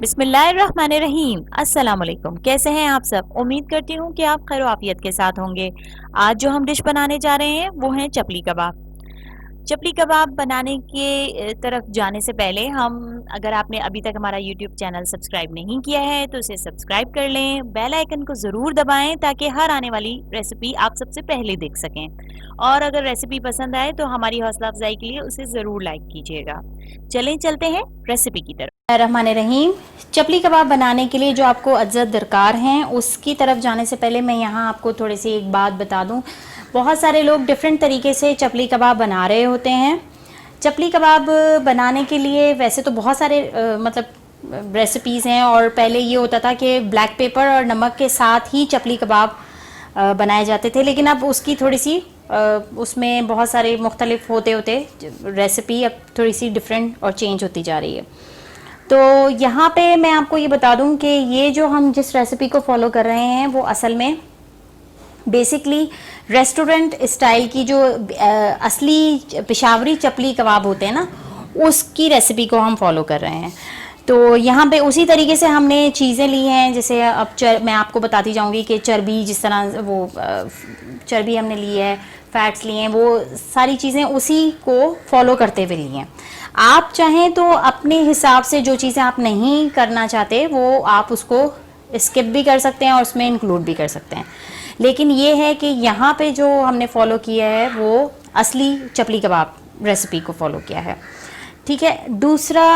बिस्मिल्लाहिर्रहमानिर्रहीम। अस्सलाम वालेकुम। कैसे हैं आप सब? उम्मीद करती हूँ कि आप खैर आफियत के साथ होंगे। आज जो हम डिश बनाने जा रहे हैं वो है चपली कबाब। चपली कबाब बनाने के तरफ जाने से पहले हम, अगर आपने अभी तक हमारा यूट्यूब चैनल सब्सक्राइब नहीं किया है तो उसे सब्सक्राइब कर लें, बेल आइकन को ज़रूर दबाएं ताकि हर आने वाली रेसिपी आप सबसे पहले देख सकें। और अगर रेसिपी पसंद आए तो हमारी हौसला अफजाई के लिए उसे ज़रूर लाइक कीजिएगा। चलें चलते हैं रेसिपी की तरफ। रहमान रहीम। चपली कबाब बनाने के लिए जो आपको अज्जत दरकार हैं उसकी तरफ जाने से पहले मैं यहाँ आपको थोड़ी सी एक बात बता दूँ। बहुत सारे लोग डिफरेंट तरीके से चपली कबाब बना रहे होते हैं। चपली कबाब बनाने के लिए वैसे तो बहुत सारे मतलब रेसिपीज़ हैं, और पहले ये होता था कि ब्लैक पेपर और नमक के साथ ही चपली कबाब बनाए जाते थे, लेकिन अब उसकी थोड़ी सी उसमें बहुत सारे मुख्तलिफ होते होते रेसिपी अब थोड़ी सी डिफरेंट और चेंज होती जा रही है। तो यहाँ पे मैं आपको ये बता दूँ कि ये जो हम जिस रेसिपी को फॉलो कर रहे हैं वो असल में बेसिकली रेस्टोरेंट स्टाइल की जो असली पेशावरी चपली कबाब होते हैं ना, उसकी रेसिपी को हम फॉलो कर रहे हैं। तो यहाँ पे उसी तरीके से हमने चीज़ें ली हैं, जैसे अब मैं आपको बताती जाऊँगी कि चर्बी, जिस तरह वो चर्बी हमने ली है, फैट्स लिए हैं, वो सारी चीज़ें उसी को फॉलो करते हुए ली हैं। आप चाहें तो अपने हिसाब से जो चीज़ें आप नहीं करना चाहते वो आप उसको स्किप भी कर सकते हैं और उसमें इंक्लूड भी कर सकते हैं, लेकिन ये है कि यहाँ पे जो हमने फॉलो किया है वो असली चपली कबाब रेसिपी को फॉलो किया है। ठीक है। दूसरा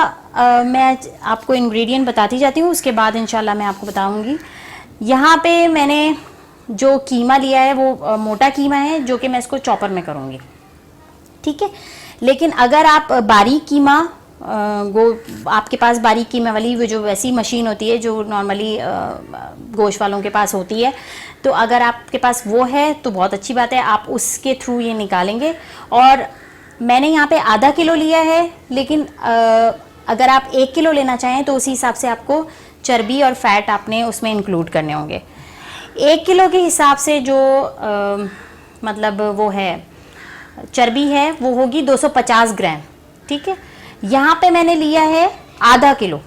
मैं आपको इंग्रेडिएंट बताती जाती हूँ, उसके बाद इंशाल्लाह मैं आपको बताऊँगी। यहाँ पे मैंने जो कीमा लिया है वो मोटा कीमा है, जो कि मैं इसको चॉपर में करूँगी। ठीक है। लेकिन अगर आप बारीक कीमा आपके पास बारीक कीमा वाली वो जो वैसी मशीन होती है जो नॉर्मली गोश्त वालों के पास होती है, तो अगर आपके पास वो है तो बहुत अच्छी बात है, आप उसके थ्रू ये निकालेंगे। और मैंने यहाँ पे आधा किलो लिया है, लेकिन अगर आप 1 किलो लेना चाहें तो उसी हिसाब से आपको चर्बी और फैट आपने उसमें इंक्लूड करने होंगे। 1 किलो के हिसाब से जो मतलब वो है चर्बी है वो होगी 250 ग्राम। ठीक है। यहाँ पे मैंने लिया है आधा किलो,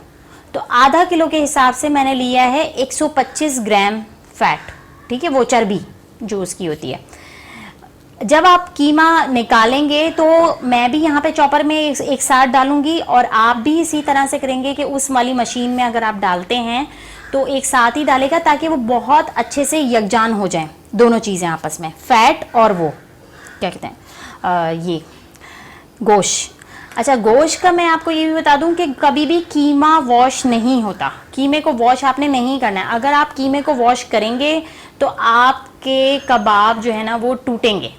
तो आधा किलो के हिसाब से मैंने लिया है 125 ग्राम फैट। ठीक है, वो चर्बी जो उसकी होती है। जब आप कीमा निकालेंगे तो मैं भी यहाँ पे चॉपर में एक साथ डालूंगी, और आप भी इसी तरह से करेंगे कि उस वाली मशीन में अगर आप डालते हैं तो एक साथ ही डालेगा, ताकि वो बहुत अच्छे से यकजान हो जाएं दोनों चीज़ें आपस में, फैट और वो क्या कहते हैं ये गोश्त। अच्छा, गोश्त का मैं आपको ये भी बता दूं कि कभी भी कीमा वॉश नहीं होता, कीमे को वॉश आपने नहीं करना है। अगर आप कीमे को वॉश करेंगे तो आपके कबाब जो है ना वो टूटेंगे।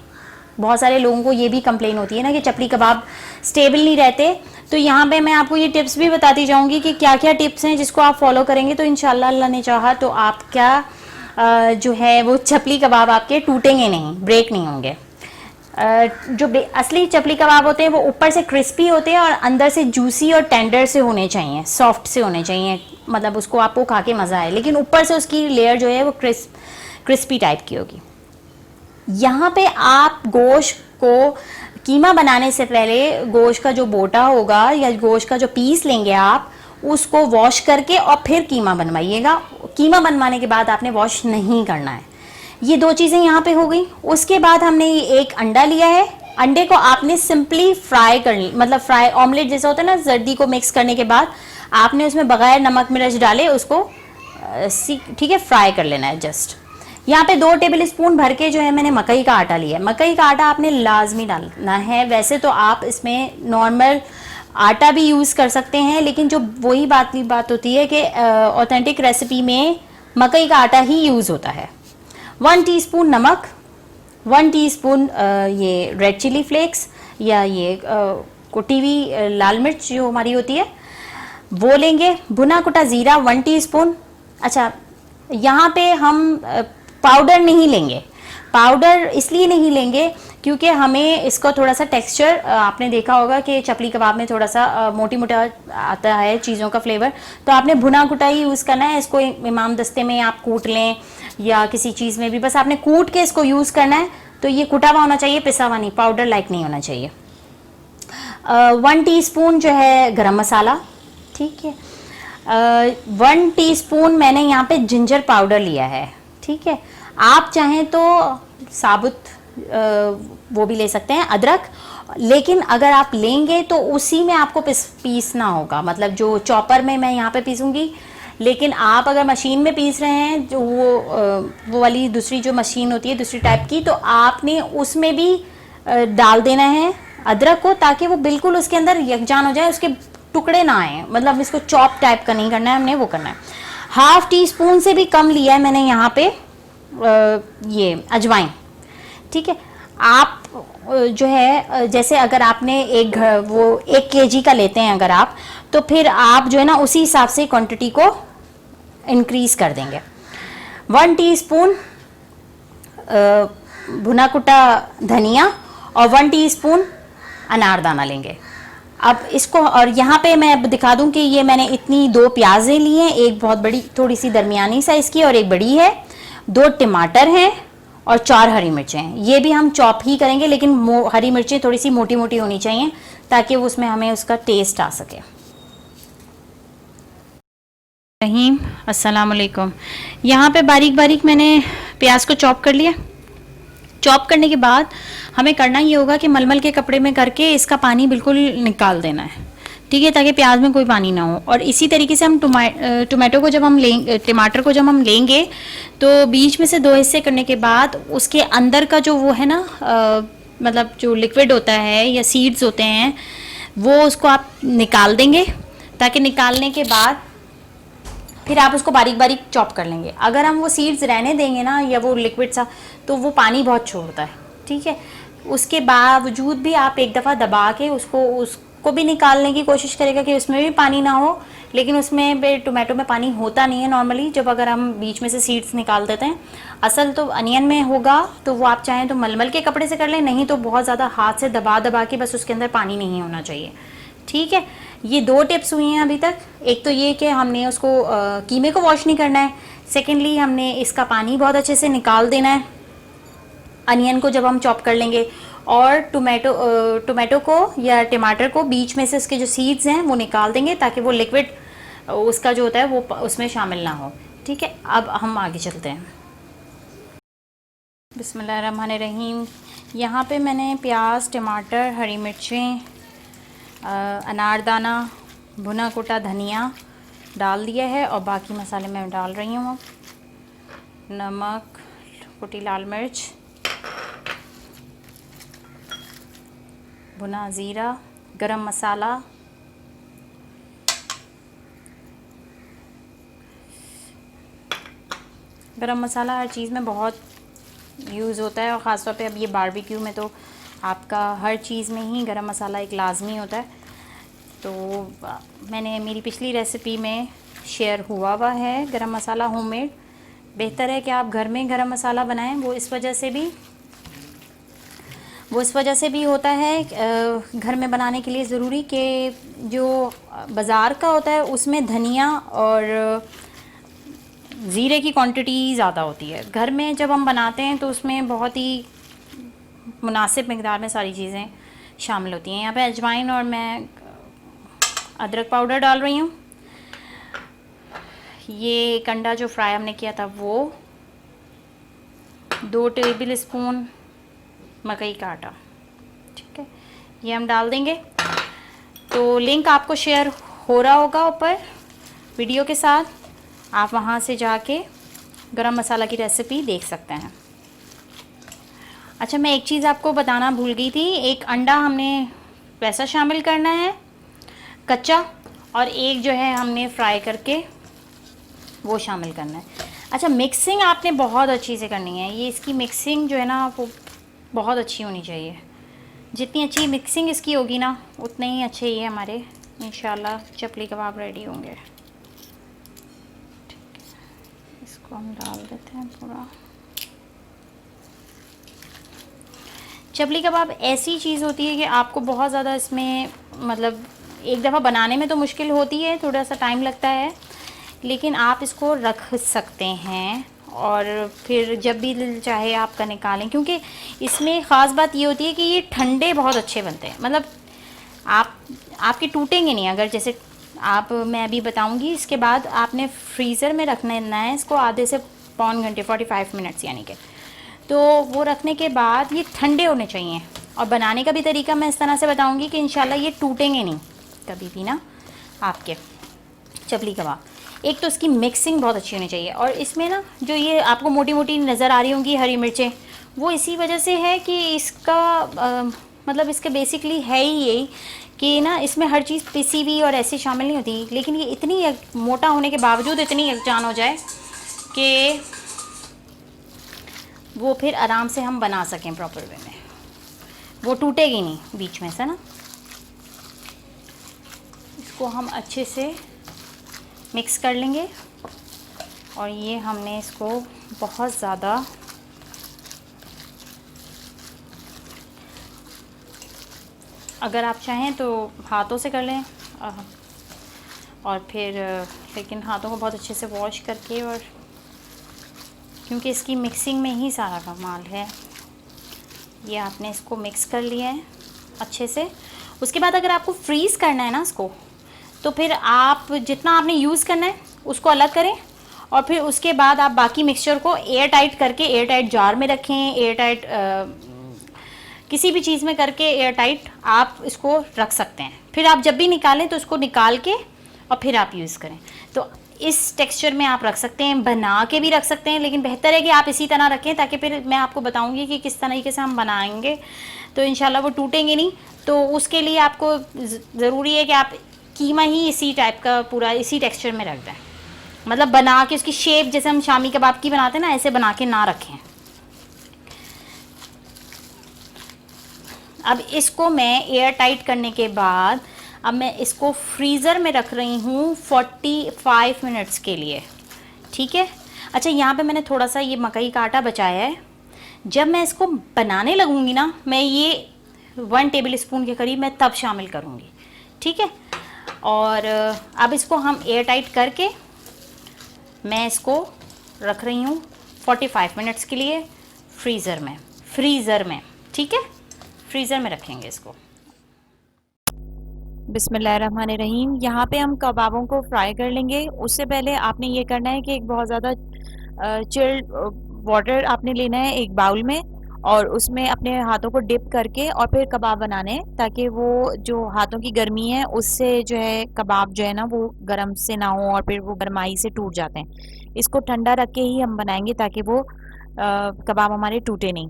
बहुत सारे लोगों को ये भी कंप्लेन होती है ना कि चपली कबाब स्टेबल नहीं रहते, तो यहाँ पे मैं आपको ये टिप्स भी बताती जाऊँगी कि क्या क्या टिप्स हैं जिसको आप फॉलो करेंगे तो इंशाल्लाह अल्लाह ने चाहा तो आपका जो है वो चपली कबाब आपके टूटेंगे नहीं, ब्रेक नहीं होंगे। जो असली चपली कबाब होते हैं वो ऊपर से क्रिस्पी होते हैं और अंदर से जूसी और टेंडर से होने चाहिए, सॉफ्ट से होने चाहिए, मतलब उसको आपको खा के मज़ा आए, लेकिन ऊपर से उसकी लेयर जो है वो क्रिस्पी टाइप की होगी। यहाँ पे आप गोश्त को कीमा बनाने से पहले गोश्त का जो बोटा होगा या गोश्त का जो पीस लेंगे आप उसको वॉश करके और फिर कीमा बनवाइएगा। कीमा बनवाने के बाद आपने वॉश नहीं करना है। ये दो चीज़ें यहाँ पे हो गई। उसके बाद हमने ये एक अंडा लिया है, अंडे को आपने सिंपली फ्राई करनी, मतलब फ्राई ऑमलेट जैसा होता है ना, जर्दी को मिक्स करने के बाद आपने उसमें बगैर नमक मिर्च डाले उसको ठीक है फ्राई कर लेना है जस्ट। यहाँ पे 2 टेबल स्पून भर के जो है मैंने मकई का आटा लिया है। मकई का आटा आपने लाजमी डालना है। वैसे तो आप इसमें नॉर्मल आटा भी यूज़ कर सकते हैं, लेकिन जो वही बात होती है कि ऑथेंटिक रेसिपी में मकई का आटा ही यूज़ होता है। 1 टीस्पून नमक, 1 टीस्पून ये रेड चिली फ्लेक्स या ये कुटी हुई लाल मिर्च जो हमारी होती है वो लेंगे। भुना कुटा ज़ीरा 1 टीस्पून। अच्छा, यहाँ पे हम पाउडर नहीं लेंगे। पाउडर इसलिए नहीं लेंगे क्योंकि हमें इसका थोड़ा सा टेक्सचर, आपने देखा होगा कि चपली कबाब में थोड़ा सा मोटी मोटा आता है चीज़ों का फ्लेवर, तो आपने भुना कुटा ही यूज़ करना है। इसको इमाम दस्ते में आप कूट लें या किसी चीज़ में भी, बस आपने कूट के इसको यूज़ करना है। तो ये कुटा हुआ होना चाहिए, पिसा हुआ नहीं, पाउडर लाइक नहीं होना चाहिए। 1 टीस्पून जो है गरम मसाला। ठीक है। 1 टीस्पून मैंने यहाँ पे जिंजर पाउडर लिया है, ठीक है। आप चाहें तो साबुत वो भी ले सकते हैं, अदरक, लेकिन अगर आप लेंगे तो उसी में आपको पीसना होगा, मतलब जो चॉपर में मैं यहाँ पे पीसूंगी। लेकिन आप अगर मशीन में पीस रहे हैं, जो वो वाली दूसरी जो मशीन होती है दूसरी टाइप की, तो आपने उसमें भी डाल देना है अदरक को, ताकि वो बिल्कुल उसके अंदर यकजान हो जाए, उसके टुकड़े ना आए। मतलब इसको चॉप टाइप का नहीं करना है हमने, वो करना है। 1/2 टीस्पून से भी कम लिया है मैंने यहाँ पे ये अजवाइन, ठीक है। आप जो है जैसे अगर आपने वो 1 केजी का लेते हैं अगर आप, तो फिर आप जो है ना उसी हिसाब से क्वांटिटी को इंक्रीज कर देंगे। 1 टीस्पून भुना कुटा धनिया और 1 टीस्पून अनारदाना लेंगे। अब इसको, और यहाँ पे मैं दिखा दूं कि ये मैंने इतनी 2 प्याजें ली हैं, एक बहुत बड़ी थोड़ी सी दरमियानी साइज की और एक बड़ी है, 2 टमाटर हैं और 4 हरी मिर्चें हैं। ये भी हम चॉप ही करेंगे, लेकिन हरी मिर्चें थोड़ी सी मोटी मोटी होनी चाहिए ताकि उसमें हमें उसका टेस्ट आ सके। रहीम, अस्सलाम वालेकुम। यहाँ पे बारीक बारीक मैंने प्याज को चॉप कर लिया। चॉप करने के बाद हमें करना ये होगा कि मलमल के कपड़े में करके इसका पानी बिल्कुल निकाल देना है, ठीक है, ताकि प्याज में कोई पानी ना हो। और इसी तरीके से हम टमाटर को जब हम लेंगे तो बीच में से 2 हिस्से करने के बाद उसके अंदर का जो वो है ना मतलब जो लिक्विड होता है या सीड्स होते हैं, वो उसको आप निकाल देंगे, ताकि निकालने के बाद फिर आप उसको बारीक बारीक चॉप कर लेंगे। अगर हम वो सीड्स रहने देंगे ना, या वो लिक्विड सा, तो वो पानी बहुत छोड़ता है, ठीक है। उसके बावजूद भी आप एक दफ़ा दबा के उसको भी निकालने की कोशिश करेगा कि उसमें भी पानी ना हो, लेकिन उसमें टोमेटो में पानी होता नहीं है नॉर्मली, जब अगर हम बीच में से सीड्स निकाल देते हैं। असल तो अनियन में होगा, तो वो आप चाहें तो मलमल के कपड़े से कर लें, नहीं तो बहुत ज़्यादा हाथ से दबा दबा के बस उसके अंदर पानी नहीं होना चाहिए, ठीक है। ये 2 टिप्स हुई हैं अभी तक। एक तो ये कि हमने उसको कीमे को वॉश नहीं करना है। सेकेंडली हमने इसका पानी बहुत अच्छे से निकाल देना है अनियन को जब हम चॉप कर लेंगे। और टोमेटो को या टमाटर को बीच में से उसके जो सीड्स हैं वो निकाल देंगे, ताकि वो लिक्विड उसका जो होता है वो उसमें शामिल ना हो, ठीक है। अब हम आगे चलते हैं। बिस्मिल्लाहिर्रहमानिर्रहीम। यहाँ पे मैंने प्याज, टमाटर, हरी मिर्चें, अनारदाना, भुना कुटा धनिया डाल दिया है, और बाकी मसाले मैं डाल रही हूँ। नमक, कुटी लाल मिर्च, भुना ज़ीरा, गरम मसाला, गरम मसाला हर चीज़ में बहुत यूज़ होता है, और ख़ास तौर पे अब ये बारबेक्यू में तो आपका हर चीज़ में ही गरम मसाला एक लाजमी होता है। तो मैंने मेरी पिछली रेसिपी में शेयर हुआ है गरम मसाला होममेड। बेहतर है कि आप घर में गरम मसाला बनाएं। वो इस वजह से भी होता है घर में बनाने के लिए ज़रूरी कि जो बाज़ार का होता है उसमें धनिया और ज़ीरे की क्वांटिटी ज़्यादा होती है। घर में जब हम बनाते हैं तो उसमें बहुत ही मुनासिब मिक़दार में सारी चीज़ें शामिल होती हैं। यहाँ पे अजवाइन और मैं अदरक पाउडर डाल रही हूँ। ये कंडा जो फ्राई हमने किया था वो, 2 टेबल स्पून मकई का आटा, ठीक है, ये हम डाल देंगे। तो लिंक आपको शेयर हो रहा होगा ऊपर वीडियो के साथ, आप वहाँ से जाके गरम मसाला की रेसिपी देख सकते हैं। अच्छा, मैं एक चीज़ आपको बताना भूल गई थी। एक अंडा हमने वैसा शामिल करना है कच्चा, और एक जो है हमने फ्राई करके वो शामिल करना है। अच्छा, मिक्सिंग आपने बहुत अच्छी से करनी है। ये इसकी मिक्सिंग जो है ना वो बहुत अच्छी होनी चाहिए। जितनी अच्छी मिक्सिंग इसकी होगी ना उतने ही अच्छे ये हमारे इंशाल्लाह चपली कबाब रेडी होंगे। ठीक है, इसको हम डाल देते हैं पूरा। चपली कबाब ऐसी चीज़ होती है कि आपको बहुत ज़्यादा इसमें मतलब एक दफ़ा बनाने में तो मुश्किल होती है, थोड़ा सा टाइम लगता है, लेकिन आप इसको रख सकते हैं और फिर जब भी चाहे आपका निकालें। क्योंकि इसमें ख़ास बात ये होती है कि ये ठंडे बहुत अच्छे बनते हैं। मतलब आपके टूटेंगे नहीं। अगर जैसे मैं अभी बताऊंगी। इसके बाद आपने फ्रीज़र में रखना है इसको आधे से पौन घंटे 45 मिनट्स यानी कि। तो वो रखने के बाद ये ठंडे होने चाहिए। और बनाने का भी तरीका मैं इस तरह से बताऊंगी कि इंशाल्लाह ये टूटेंगे नहीं कभी भी ना आपके चपली कबाब। एक तो इसकी मिक्सिंग बहुत अच्छी होनी चाहिए, और इसमें ना जो ये आपको मोटी मोटी नज़र आ रही होंगी हरी मिर्चें, वो इसी वजह से है कि इसका मतलब इसके बेसिकली है ही यही कि ना इसमें हर चीज़ पिसी हुई और ऐसे शामिल नहीं होती, लेकिन ये इतनी मोटा होने के बावजूद इतनी यकजान हो जाए कि वो फिर आराम से हम बना सकें प्रॉपर वे में, वो टूटेगी नहीं बीच में से ना। इसको हम अच्छे से मिक्स कर लेंगे। और ये हमने इसको बहुत ज़्यादा अगर आप चाहें तो हाथों से कर लें, और फिर लेकिन हाथों को बहुत अच्छे से वॉश करके, और क्योंकि इसकी मिक्सिंग में ही सारा कमाल है। ये आपने इसको मिक्स कर लिया है अच्छे से। उसके बाद अगर आपको फ्रीज़ करना है ना इसको, तो फिर आप जितना आपने यूज़ करना है उसको अलग करें, और फिर उसके बाद आप बाकी मिक्सचर को एयर टाइट करके एयर टाइट जार में रखें, एयर टाइट किसी भी चीज़ में करके एयर टाइट आप इसको रख सकते हैं। फिर आप जब भी निकालें तो इसको निकाल के और फिर आप यूज़ करें। तो इस टेक्सचर में आप रख सकते हैं, बना के भी रख सकते हैं, लेकिन बेहतर है कि आप इसी तरह रखें, ताकि फिर मैं आपको बताऊंगी कि किस तरीके से हम बनाएंगे तो इंशाल्लाह वो टूटेंगे नहीं। तो उसके लिए आपको ज़रूरी है कि आप कीमा ही इसी टाइप का पूरा इसी टेक्सचर में रख दें, मतलब बना के उसकी शेप जैसे हम शामी कबाब की बनाते हैं ना, ऐसे बना के ना रखें। अब इसको मैं एयर टाइट करने के बाद अब मैं इसको फ्रीज़र में रख रही हूँ 45 मिनट्स के लिए, ठीक है। अच्छा, यहाँ पे मैंने थोड़ा सा ये मकई का आटा बचाया है। जब मैं इसको बनाने लगूँगी ना, मैं ये 1 टेबल स्पून के करीब मैं तब शामिल करूँगी, ठीक है। और अब इसको हम एयर टाइट करके मैं इसको रख रही हूँ 45 मिनट्स के लिए फ्रीज़र में, ठीक है। फ्रीज़र में रखेंगे इसको। बिस्मिल्लाहिर्रहमानिर्रहीम। यहाँ पे हम कबाबों को फ्राई कर लेंगे। उससे पहले आपने ये करना है कि एक बहुत ज़्यादा चिल्ड वाटर आपने लेना है एक बाउल में, और उसमें अपने हाथों को डिप करके और फिर कबाब बनाने हैं, ताकि वो जो हाथों की गर्मी है उससे जो है कबाब जो है ना वो गर्म से ना हो और फिर वो गर्माई से टूट जाते हैं। इसको ठंडा रख के ही हम बनाएंगे ताकि वो कबाब हमारे टूटे नहीं।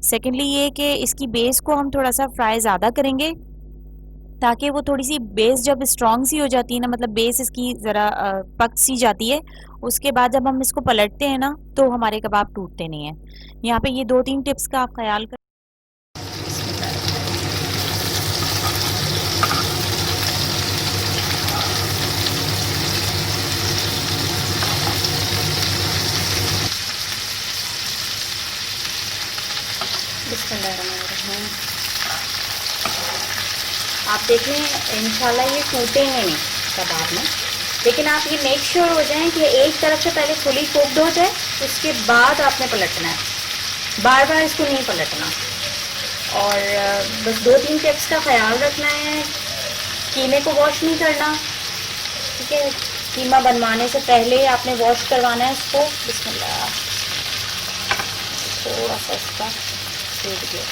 सेकेंडली ये कि इसकी बेस को हम थोड़ा सा फ्राई ज़्यादा करेंगे, ताकि वो थोड़ी सी बेस जब स्ट्रॉन्ग सी हो जाती है ना, मतलब बेस इसकी ज़रा पक सी जाती है, उसके बाद जब हम इसको पलटते हैं ना तो हमारे कबाब टूटते नहीं हैं। यहाँ पे ये 2-3 टिप्स का आप ख्याल कर। बिस्मिल्लाहिर्रहमानिर्रहीम। आप देखें इंशाल्लाह ये टूटेंगे नहीं कबाब में, लेकिन आप ये मेक श्योर हो जाएं कि एक तरफ से पहले फुली कुक्ड हो जाए, उसके बाद आपने पलटना है, बार बार इसको नहीं पलटना। और बस 2-3 टिप्स का ख्याल रखना है। कीमे को वॉश नहीं करना, ठीक है। कीमा बनवाने से पहले आपने वॉश करवाना है इसको। बिस्मिल्लाह, थोड़ा सा इसका छूट गया,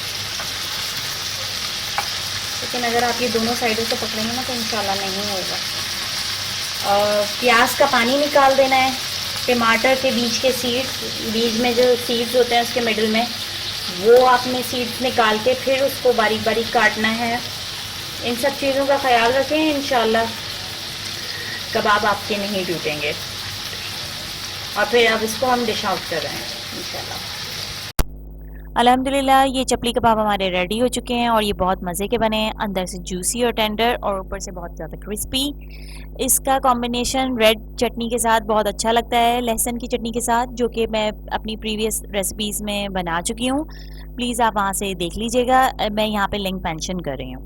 लेकिन अगर आप ये दोनों साइडों से पकड़ेंगे ना तो इंशाल्लाह नहीं होगा। प्याज का पानी निकाल देना है, टमाटर के बीज के बीज में जो सीड्स होते हैं उसके मिडिल में, वो आपने सीड्स निकाल के फिर उसको बारीक बारीक काटना है। इन सब चीज़ों का ख्याल रखें, इंशाल्लाह कबाब आपके नहीं टूटेंगे। और फिर अब इसको हम डिश आउट कर रहे हैं इंशाल्लाह। अल्हम्दुलिल्लाह ये चपली कबाब हमारे रेडी हो चुके हैं और ये बहुत मज़े के बने हैं, अंदर से जूसी और टेंडर और ऊपर से बहुत ज़्यादा क्रिस्पी। इसका कॉम्बिनेशन रेड चटनी के साथ बहुत अच्छा लगता है, लहसुन की चटनी के साथ, जो कि मैं अपनी प्रीवियस रेसिपीज़ में बना चुकी हूँ। प्लीज़ आप वहाँ से देख लीजिएगा, मैं यहाँ पे लिंक मेंशन कर रही हूँ,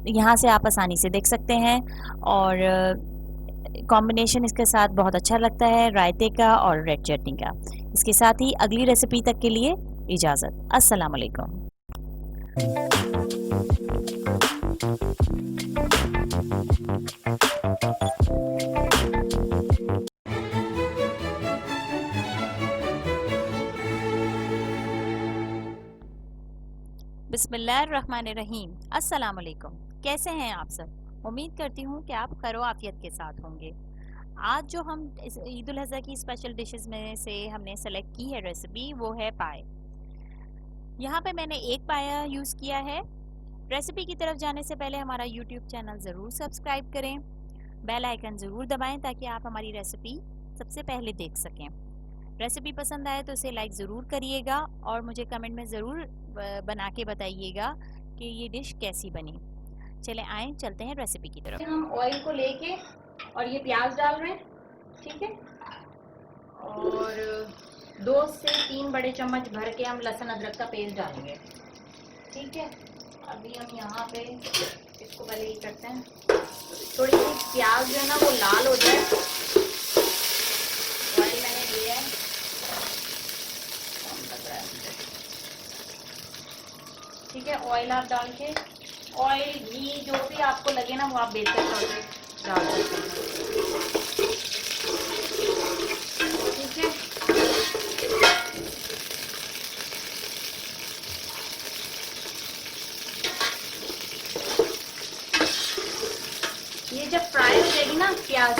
यहाँ से आप आसानी से देख सकते हैं। और कॉम्बिनेशन इसके साथ बहुत अच्छा लगता है, रायते का और रेड चटनी का। इसके साथ ही अगली रेसिपी तक के लिए इजाज़त। अस्सलाम वालेकुम। बिस्मिल्लाहिर्रहमानिर्रहीम। अस्सलाम वालेकुम। कैसे हैं आप सब? उम्मीद करती हूँ कि आप खैर आफियत के साथ होंगे। आज जो हम इस ईद उल अज़हा की स्पेशल डिशेस में से हमने सेलेक्ट की है रेसिपी, वो है पाए। यहाँ पे मैंने एक पाया यूज़ किया है। रेसिपी की तरफ जाने से पहले हमारा यूट्यूब चैनल ज़रूर सब्सक्राइब करें, बेल आइकन ज़रूर दबाएं ताकि आप हमारी रेसिपी सबसे पहले देख सकें। रेसिपी पसंद आए तो इसे लाइक ज़रूर करिएगा और मुझे कमेंट में ज़रूर बना के बताइएगा कि ये डिश कैसी बनी। चले आए चलते हैं रेसिपी की तरफ। हम ऑयल को लेके और ये प्याज डाल रहे हैं, ठीक है। और 2 से 3 बड़े चम्मच भर के हम लहसुन अदरक का पेस्ट डालेंगे, ठीक है। अभी हम यहाँ पे इसको पहले ये करते हैं, थोड़ी सी प्याज जो है ना वो लाल हो जाए। ऑयल मैंने लिया है, कम लग रहा है, ठीक है। ऑयल आप डाल के, ऑयल घी जो भी आपको लगे ना वो आप बेहतर तौर पे डाल सकते हैं, ठीक है। ये जब फ्राई हो जाएगी ना प्याज,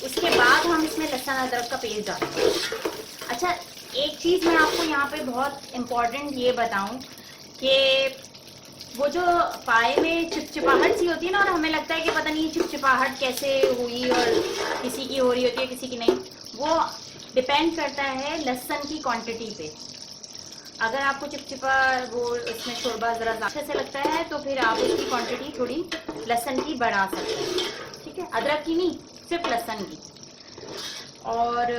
उसके बाद हम इसमें लहसुन अदरक का पेस्ट डालेंगे। अच्छा, एक चीज़ मैं आपको यहाँ पे बहुत इम्पोर्टेंट ये बताऊँ कि वो जो पाए में चिपचिपाहट सी होती है ना, और हमें लगता है कि पता नहीं चिपचिपाहट कैसे हुई और किसी की हो रही होती है किसी की नहीं, वो डिपेंड करता है लहसुन की क्वांटिटी पे। अगर आपको चिपचिपा वो उसमें शोरबा ज़रा अच्छे से लगता है तो फिर आप उसकी क्वांटिटी थोड़ी लहसुन की बढ़ा सकते हैं, ठीक है। अदरक की नहीं, सिर्फ लहसुन की। और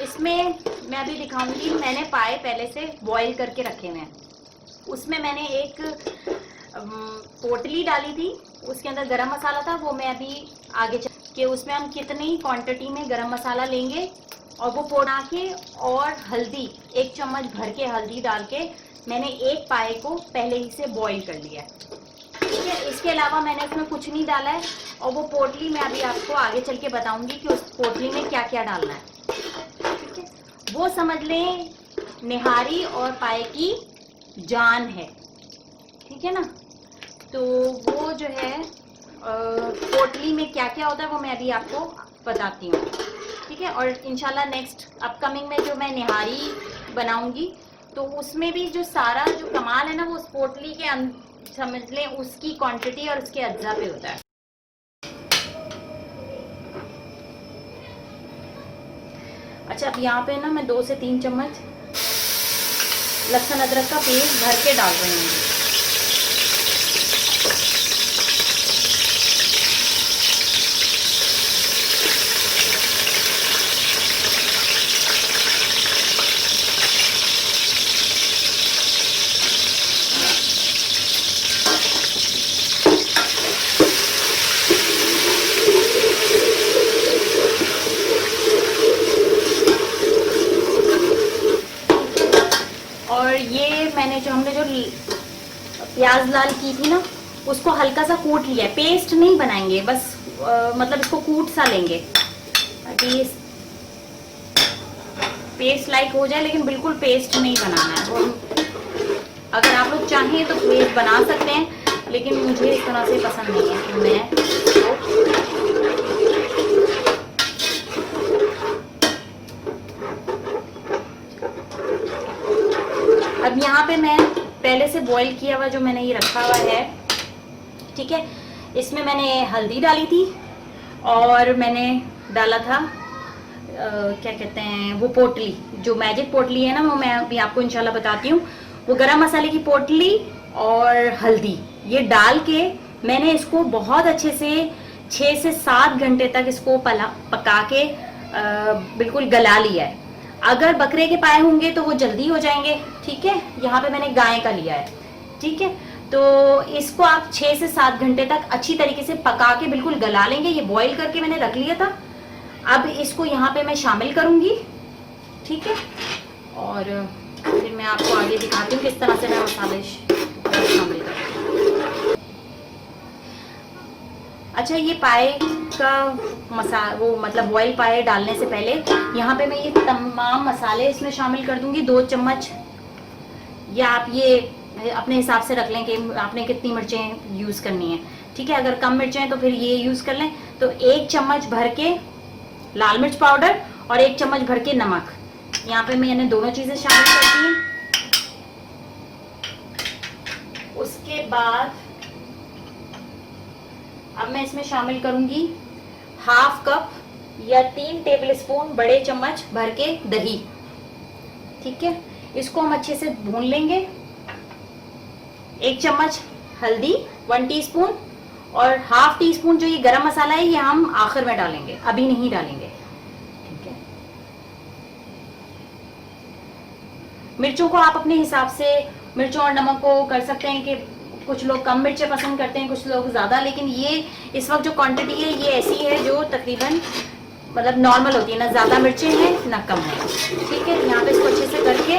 इसमें मैं अभी दिखाऊंगी, मैंने पाए पहले से बॉईल करके रखे हुए हैं। उसमें मैंने एक पोटली डाली थी, उसके अंदर गरम मसाला था, वो मैं अभी आगे चल के उसमें हम कितनी क्वांटिटी में गरम मसाला लेंगे और वो पोड़ा के, और हल्दी 1 चम्मच भर के हल्दी डाल के मैंने एक पाए को पहले ही से बॉईल कर लिया है, ठीक है। इसके अलावा मैंने उसमें कुछ नहीं डाला है, और वो पोटली मैं अभी आपको आगे चल के बताऊंगी कि उस पोटली में क्या क्या डालना है, ठीक है। वो समझ लें निहारी और पाए की जान है, ठीक है ना। तो वो जो है पोटली में क्या क्या होता है वो मैं अभी आपको बताती हूँ, ठीक है। और इंशाल्लाह नेक्स्ट अपकमिंग में जो मैं निहारी बनाऊंगी तो उसमें भी जो सारा जो कमाल है ना वो उस पोटली के समझ लें उसकी क्वांटिटी और उसके अज्जा पे होता है। अच्छा, अब यहाँ पे ना मैं 2 से 3 चम्मच लहसुन अदरक का पेस्ट भर के डाल रही हूँ। और ये मैंने जो हमने जो प्याज लाल की थी ना उसको हल्का सा कूट लिया है, पेस्ट नहीं बनाएंगे, बस मतलब इसको कूट सा लेंगे ताकि पेस्ट लाइक हो जाए, लेकिन बिल्कुल पेस्ट नहीं बनाना है। वो अगर आप लोग चाहें तो पेस्ट बना सकते हैं, लेकिन मुझे इस तरह से पसंद नहीं है, तो मैं अब यहाँ पे मैं पहले से बॉईल किया हुआ जो मैंने ये रखा हुआ है, ठीक है, इसमें मैंने हल्दी डाली थी और मैंने डाला था क्या कहते हैं वो पोटली, जो मैजिक पोटली है ना वो मैं अभी आपको इंशाल्लाह बताती हूँ। वो गरम मसाले की पोटली और हल्दी ये डाल के मैंने इसको बहुत अच्छे से 6 से 7 घंटे तक इसको पका के बिल्कुल गला लिया है। अगर बकरे के पाए होंगे तो वो जल्दी हो जाएंगे, ठीक है। यहाँ पे मैंने गाय का लिया है, ठीक है। तो इसको आप 6 से 7 घंटे तक अच्छी तरीके से पका के बिल्कुल गला लेंगे। ये बॉईल करके मैंने रख लिया था, अब इसको यहाँ पे मैं शामिल करूंगी, ठीक है। और फिर मैं आपको आगे दिखाती हूँ किस तरह से मैं मसाले शामिल करूँगी। अच्छा, ये पाए का वो मतलब बॉयल पाए डालने से पहले यहाँ पे मैं ये तमाम मसाले इसमें शामिल कर दूंगी। 2 चम्मच या आप ये अपने हिसाब से रख लें कि आपने कितनी मिर्चें यूज़ करनी है। ठीक है, अगर कम मिर्चें हैं तो फिर ये यूज़ कर लें। तो 1 चम्मच भर के लाल मिर्च पाउडर और 1 चम्मच भर के नमक, यहाँ पे मैंने दोनों चीज़ें शामिल कर दी हैं। उसके बाद अब मैं इसमें शामिल करूंगी हाफ कप या 3 टेबलस्पून बड़े चम्मच भर के दही। ठीक है, इसको हम अच्छे से भून लेंगे। 1 चम्मच हल्दी 1 टीस्पून और हाफ टी स्पून जो ये गरम मसाला है ये हम आखिर में डालेंगे, अभी नहीं डालेंगे। ठीक है, मिर्चों को आप अपने हिसाब से मिर्चों और नमक को कर सकते हैं कि कुछ लोग कम मिर्चें पसंद करते हैं, कुछ लोग ज़्यादा, लेकिन ये इस वक्त जो क्वांटिटी है ये ऐसी है जो तकरीबन मतलब नॉर्मल होती है, ना ज़्यादा मिर्चें हैं ना कम है। ठीक है, यहाँ पे इसको अच्छे से करके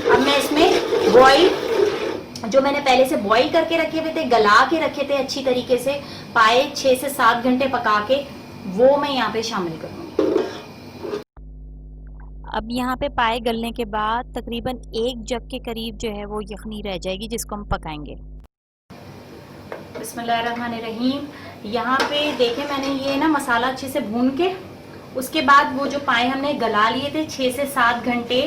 अब मैं इसमें बॉईल, जो मैंने पहले से बॉईल करके रखे हुए थे, गला के रखे थे अच्छी तरीके से, पाए 6 से 7 घंटे पका के, वो मैं यहाँ पे शामिल करूँगी। अब यहाँ पे पाए गलने के बाद तकरीबन 1 जग के करीब जो है वो यखनी रह जाएगी जिसको हम पकाएंगे। बिस्मिल्लाहिर्रहमानिर्रहीम। यहाँ पे देखें मैंने ये ना मसाला अच्छे से भून के, उसके बाद वो जो पाए हमने गला लिए थे 6 से 7 घंटे,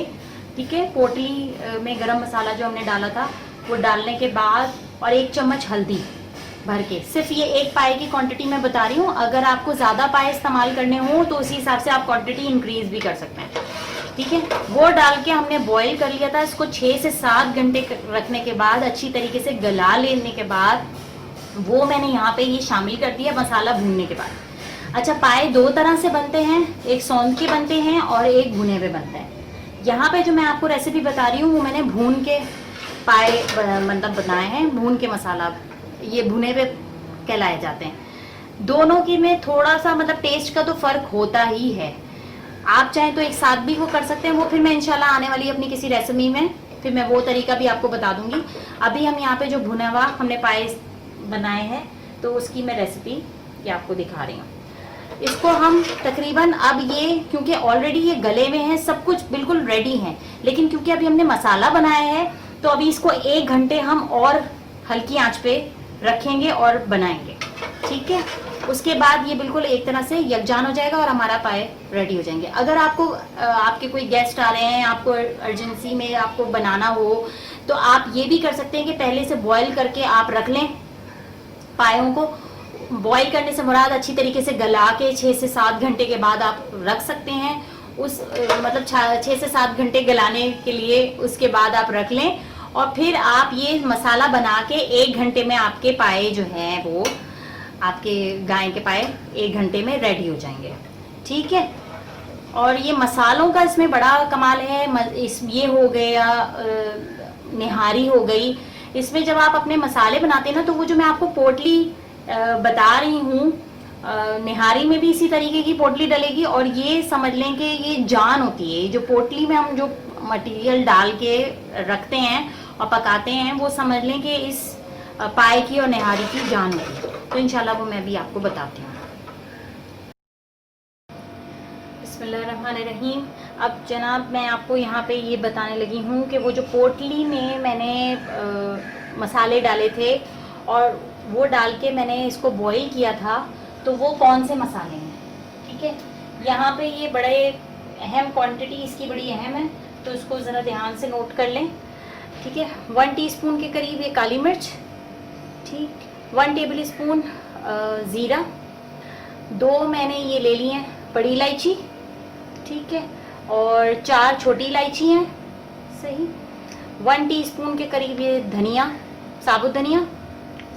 ठीक है, पोटली में गरम मसाला जो हमने डाला था वो डालने के बाद, और 1 चम्मच हल्दी भर के, सिर्फ ये 1 पाए की क्वांटिटी मैं बता रही हूँ। अगर आपको ज़्यादा पाए इस्तेमाल करने हो तो उसी हिसाब से आप क्वांटिटी इंक्रीज भी कर सकते हैं। ठीक है, वो डाल के हमने बॉईल कर लिया था। इसको 6 से 7 घंटे रखने के बाद, अच्छी तरीके से गला लेने के बाद, वो मैंने यहाँ पे ये शामिल कर दिया मसाला भूनने के बाद। अच्छा, पाए 2 तरह से बनते हैं, एक सौंध के बनते हैं और एक भुने हुए बनते हैं। यहाँ पे जो मैं आपको रेसिपी बता रही हूँ वो मैंने भून के पाए मतलब बनाए हैं, भून के मसाला, ये भुने हुए कहलाए जाते हैं। दोनों की में थोड़ा सा मतलब टेस्ट का तो फर्क होता ही है। आप चाहें तो एक साथ भी वो कर सकते हैं, वो फिर मैं इंशाल्लाह आने वाली अपनी किसी रेसिपी में फिर मैं वो तरीका भी आपको बता दूंगी। अभी हम यहाँ पे जो भुना हुआ हमने पाए बनाए हैं तो उसकी मैं रेसिपी ये आपको दिखा रही हूँ। इसको हम तकरीबन, अब ये क्योंकि ऑलरेडी ये गले में है, सब कुछ बिल्कुल रेडी है, लेकिन क्योंकि अभी हमने मसाला बनाया है तो अभी इसको 1 घंटे हम और हल्की आंच पे रखेंगे और बनाएंगे। ठीक है, उसके बाद ये बिल्कुल एक तरह से यकजान हो जाएगा और हमारा पाए रेडी हो जाएंगे। अगर आपको आपके कोई गेस्ट आ रहे हैं, आपको अर्जेंसी में आपको बनाना हो तो आप ये भी कर सकते हैं कि पहले से बॉईल करके आप रख लें पायों को। बॉईल करने से मुराद अच्छी तरीके से गला के 6 से 7 घंटे के बाद आप रख सकते हैं। उस मतलब 6 से 7 घंटे गलाने के लिए उसके बाद आप रख लें और फिर आप ये मसाला बना के 1 घंटे में आपके पाए जो हैं वो आपके गाय के पाए 1 घंटे में रेडी हो जाएंगे। ठीक है, और ये मसालों का इसमें बड़ा कमाल है। ये हो गया निहारी हो गई। इसमें जब आप अपने मसाले बनाते हैं ना तो वो जो मैं आपको पोटली बता रही हूँ, निहारी में भी इसी तरीके की पोटली डलेगी। और ये समझ लें कि ये जान होती है, जो पोटली में हम जो मटेरियल डाल के रखते हैं और पकाते हैं, वो समझ लें कि इस पाए की और निहारी की जान होती है। तो इंशाल्लाह वो मैं भी आपको बताती हूँ। बिस्मिल्लाहिर्रहमानिर्रहीम। अब जनाब मैं आपको यहाँ पे ये बताने लगी हूँ कि वो जो पोटली में मैंने मसाले डाले थे और वो डाल के मैंने इसको बॉईल किया था, तो वो कौन से मसाले हैं। ठीक है, यहाँ पे ये बड़े अहम क्वांटिटी इसकी बड़ी अहम है, तो इसको ज़रा ध्यान से नोट कर लें। ठीक है, 1 टीस्पून के करीब ये काली मिर्च, ठीक, 1 टेबल स्पून ज़ीरा, 2 मैंने ये ले ली हैं बड़ी इलायची, ठीक है, और 4 छोटी इलायची हैं, सही, 1 टीस्पून के करीब ये धनिया, साबुत धनिया,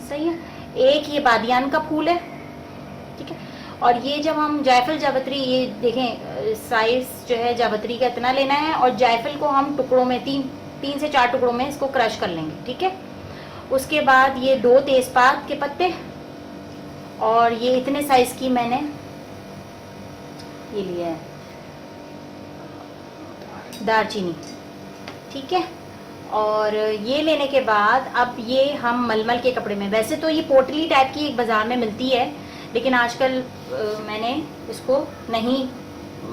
सही है, 1 ये बादियान का फूल है। ठीक है, और ये जब हम जायफल जावित्री, ये देखें साइज जो है जावित्री का इतना लेना है, और जायफल को हम टुकड़ों में 3 से 4 टुकड़ों में इसको क्रश कर लेंगे। ठीक है, उसके बाद ये 2 तेजपात के पत्ते, और ये इतने साइज की मैंने ये लिया है दालचीनी। ठीक है, और ये लेने के बाद अब ये हम मलमल के कपड़े में, वैसे तो ये पोटली टाइप की एक बाज़ार में मिलती है, लेकिन आजकल मैंने इसको नहीं,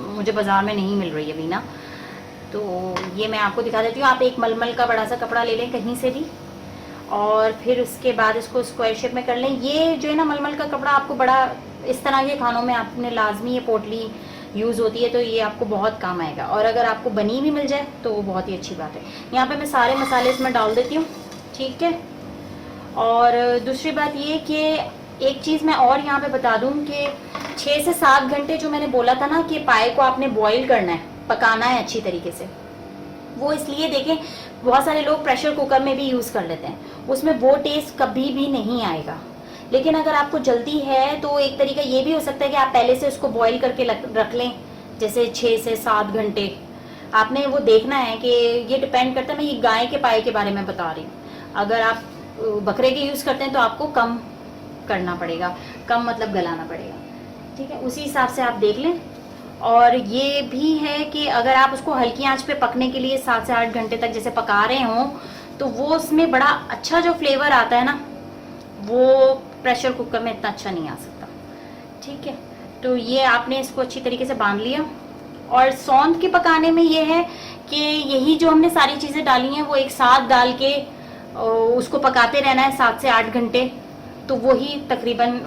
मुझे बाज़ार में नहीं मिल रही अभी ना, तो ये मैं आपको दिखा देती हूँ। आप एक मलमल का बड़ा सा कपड़ा ले लें कहीं से भी, और फिर उसके बाद इसको स्क्वायर शेप में कर लें। ये जो है ना मलमल का कपड़ा आपको बड़ा इस तरह के खानों में आपने लाजमी ये पोटली यूज़ होती है, तो ये आपको बहुत काम आएगा। और अगर आपको बनी भी मिल जाए तो वो बहुत ही अच्छी बात है। यहाँ पे मैं सारे मसाले इसमें डाल देती हूँ, ठीक है। और दूसरी बात ये कि एक चीज़ मैं और यहाँ पे बता दूँ कि 6 से 7 घंटे जो मैंने बोला था ना कि पाए को आपने बॉईल करना है, पकाना है अच्छी तरीके से, वो इसलिए देखें बहुत सारे लोग प्रेशर कुकर में भी यूज़ कर लेते हैं, उसमें वो टेस्ट कभी भी नहीं आएगा। लेकिन अगर आपको जल्दी है तो एक तरीका ये भी हो सकता है कि आप पहले से उसको बॉईल करके रख लें, जैसे 6 से 7 घंटे। आपने वो देखना है कि ये डिपेंड करता है, मैं ये गाय के पाए के बारे में बता रही हूँ। अगर आप बकरे के यूज़ करते हैं तो आपको कम करना पड़ेगा, कम मतलब गलाना पड़ेगा, ठीक है। उसी हिसाब से आप देख लें। और ये भी है कि अगर आप उसको हल्की आंच पे पकने के लिए 7 से 8 घंटे तक जैसे पका रहे हों तो वो उसमें बड़ा अच्छा जो फ्लेवर आता है ना, वो प्रेशर कुकर में इतना अच्छा नहीं आ सकता, ठीक है। तो ये आपने इसको अच्छी तरीके से बांध लिया। और सौंध के पकाने में ये है कि यही जो हमने सारी चीज़ें डाली हैं वो एक साथ डाल के उसको पकाते रहना है 7 से 8 घंटे। तो वही तकरीबन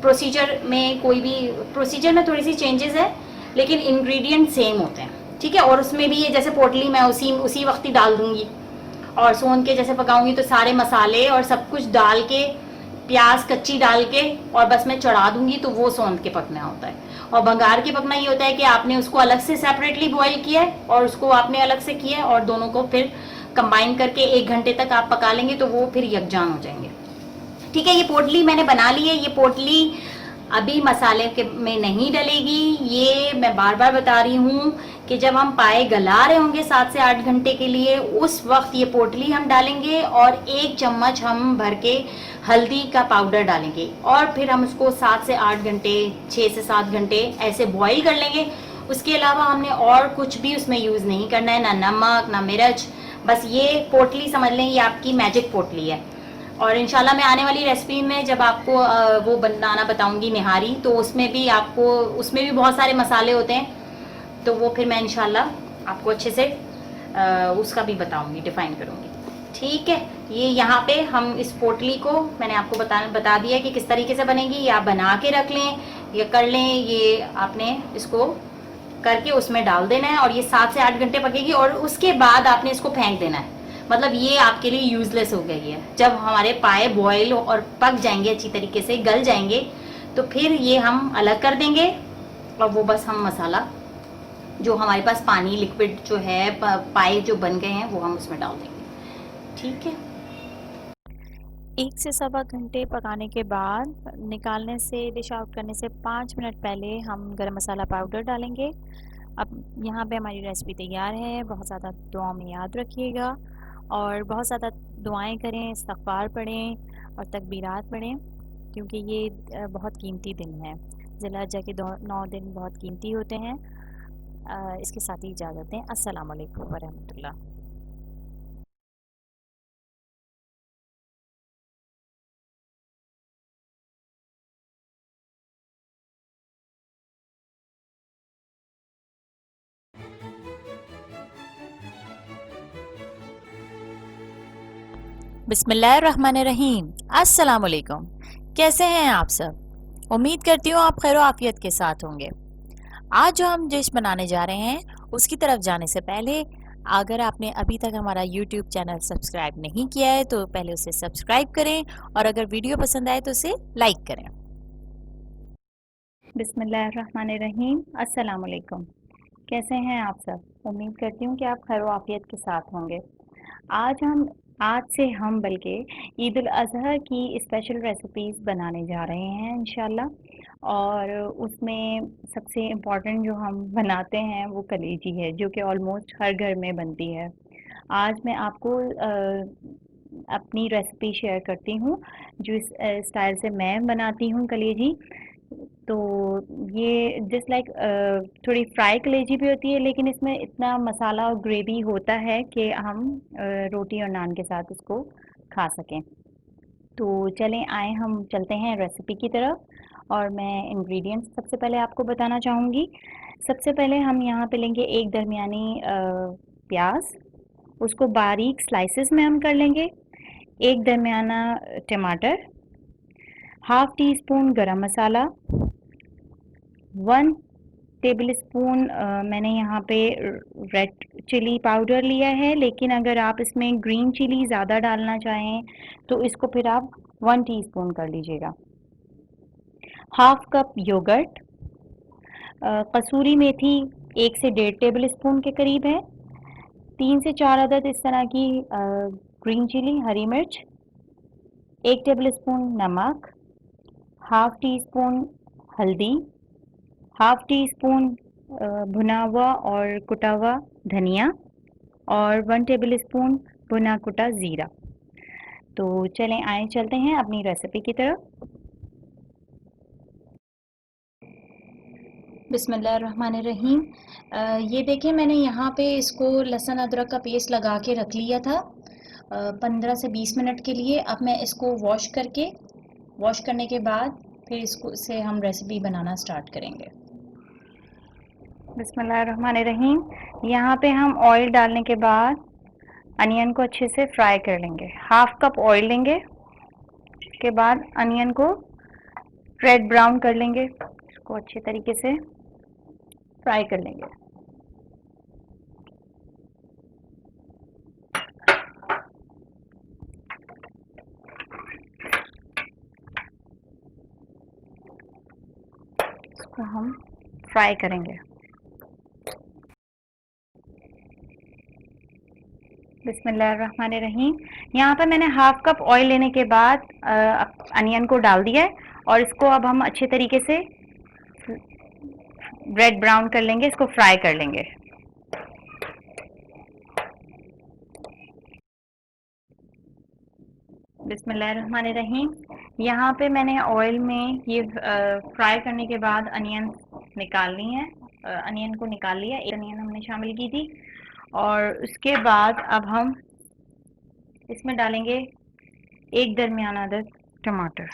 प्रोसीजर में, कोई भी प्रोसीजर में थोड़ी सी चेंजेस है लेकिन इंग्रेडिएंट सेम होते हैं, ठीक है। और उसमें भी ये जैसे पोटली मैं उसी वक्त ही डाल दूंगी, और सोन के जैसे पकाऊंगी तो सारे मसाले और सब कुछ डाल के, प्याज कच्ची डाल के और बस मैं चढ़ा दूंगी, तो वो सौंध के पकना होता है। और बंगार के पकना ये होता है कि आपने उसको अलग से सेपरेटली बॉईल किया है और उसको आपने अलग से किया है और दोनों को फिर कंबाइन करके 1 घंटे तक आप पका लेंगे तो वो फिर यकजान हो जाएंगे, ठीक है। ये पोटली मैंने बना ली है। ये पोटली अभी मसाले के में नहीं डलेगी, ये मैं बार बार बता रही हूँ कि जब हम पाए गला रहे होंगे 7 से 8 घंटे के लिए, उस वक्त ये पोटली हम डालेंगे और 1 चम्मच हम भर के हल्दी का पाउडर डालेंगे और फिर हम उसको 7 से 8 घंटे, 6 से 7 घंटे ऐसे बॉईल कर लेंगे। उसके अलावा हमने और कुछ भी उसमें यूज़ नहीं करना है, ना नमक ना मिर्च। बस ये पोटली समझ लें ये आपकी मैजिक पोटली है। और इंशाल्लाह मैं आने वाली रेसिपी में जब आपको वो बनाना बताऊंगी निहारी, तो उसमें भी बहुत सारे मसाले होते हैं, तो वो फिर मैं इंशाल्लाह आपको अच्छे से उसका भी बताऊंगी, डिफाइन करूंगी, ठीक है। ये यहाँ पे हम इस पोटली को मैंने आपको बता दिया कि किस तरीके से बनेगी। ये आप बना के रख लें या कर लें, ये आपने इसको करके उसमें डाल देना है और ये 7 से 8 घंटे पकेगी और उसके बाद आपने इसको फेंक देना है। मतलब ये आपके लिए यूजलेस हो गई है। जब हमारे पाए बॉयल और पक जाएंगे, अच्छी तरीके से गल जाएंगे, तो फिर ये हम अलग कर देंगे और वो बस हम मसाला जो हमारे पास पानी लिक्विड जो है पाए जो बन गए हैं वो हम उसमें डाल देंगे, ठीक है। 1 से सवा घंटे पकाने के बाद निकालने से, डिश आउट करने से 5 मिनट पहले हम गरम मसाला पाउडर डालेंगे। अब यहाँ पे हमारी रेसिपी तैयार है। बहुत ज़्यादा दुआओं में याद रखिएगा और बहुत ज़्यादा दुआएं करें, इस्तग़फ़ार पढ़ें और तकबीरात पढ़ें, क्योंकि ये बहुत कीमती दिन है। ज़िलहज्जा के 9 दिन बहुत कीमती होते हैं। इसके साथ ही इजाज़त दें। अस्सलाम वालेकुम वरहमतुल्लाह। बिस्मिल्लाहिर्रहमानिर्रहीम। अस्सलाम वालेकुम। कैसे हैं आप सब? उम्मीद करती हूँ आप खैर आफियत के साथ होंगे। आज जो हम डिश बनाने जा रहे हैं उसकी तरफ जाने से पहले, अगर आपने अभी तक हमारा यूट्यूब चैनल सब्सक्राइब नहीं किया है तो पहले उसे सब्सक्राइब करें और अगर वीडियो पसंद आए तो उसे लाइक करें। बिस्मिल्लाहिर्रहमानिर्रहीम। अस्सलाम वालेकुम। कैसे हैं आप सब? उम्मीद करती हूँ कि आप खैर आफियत के साथ होंगे। आज से हम बल्कि ईद उल अज़हा की स्पेशल रेसिपीज़ बनाने जा रहे हैं इंशाल्लाह। और उसमें सबसे इम्पॉर्टेंट जो हम बनाते हैं वो कलेजी है, जो कि ऑलमोस्ट हर घर में बनती है। आज मैं आपको अपनी रेसिपी शेयर करती हूँ जो इस स्टाइल से मैं बनाती हूँ कलेजी। तो ये जस्ट लाइक थोड़ी फ्राई कलेजी भी होती है, लेकिन इसमें इतना मसाला और ग्रेवी होता है कि हम रोटी और नान के साथ इसको खा सकें। तो चलें आए हम चलते हैं रेसिपी की तरफ और मैं इंग्रेडिएंट्स सबसे पहले आपको बताना चाहूँगी। सबसे पहले हम यहाँ पे लेंगे एक दरमियानी प्याज, उसको बारीक स्लाइसेस में हम कर लेंगे। एक दरमियाना टमाटर, हाफ टी स्पून गरम मसाला, 1 टेबलस्पून मैंने यहाँ पे रेड चिली पाउडर लिया है, लेकिन अगर आप इसमें ग्रीन चिली ज़्यादा डालना चाहें तो इसको फिर आप 1 टीस्पून कर लीजिएगा। हाफ कप योगर्ट, कसूरी मेथी 1 से 1.5 टेबलस्पून के करीब है, 3 से 4 अदद इस तरह की ग्रीन चिली हरी मिर्च, 1 टेबलस्पून नमक, हाफ टी स्पून हल्दी, हाफ टी स्पून भुना हुआ और कुटा हुआ धनिया और 1 टेबलस्पून भुना कुटा ज़ीरा। तो चलें आए चलते हैं अपनी रेसिपी की तरफ। बिस्मिल्लाहिर्रहमानिर्रहीम। ये देखिए मैंने यहाँ पे इसको लहसुन अदरक का पेस्ट लगा के रख लिया था 15 से 20 मिनट के लिए। अब मैं इसको वॉश करने के बाद फिर इससे हम रेसिपी बनाना स्टार्ट करेंगे। बिस्मिल्लाहिर्रहमानिर्रहीम। यहाँ पे हम ऑयल डालने के बाद अनियन को अच्छे से फ्राई कर लेंगे। हाफ कप ऑयल लेंगे, उसके बाद अनियन को रेड ब्राउन कर लेंगे, इसको अच्छे तरीके से फ्राई कर लेंगे। इसको हम फ्राई करेंगे। बिस्मिल्लाहिर्रहमानिर्रहीम। यहाँ पर मैंने हाफ कप ऑयल लेने के बाद अनियन को डाल दिया है और इसको अब हम अच्छे तरीके से रेड ब्राउन कर लेंगे, इसको फ्राई कर लेंगे। बिस्मिल्लाहिर्रहमानिर्रहीम। यहाँ पे मैंने ऑयल में ये फ्राई करने के बाद अनियन निकाल ली है, अनियन को निकाल लिया। एक अनियन हमने शामिल की थी और उसके बाद अब हम इसमें डालेंगे एक दरमियाना अदद टमाटर।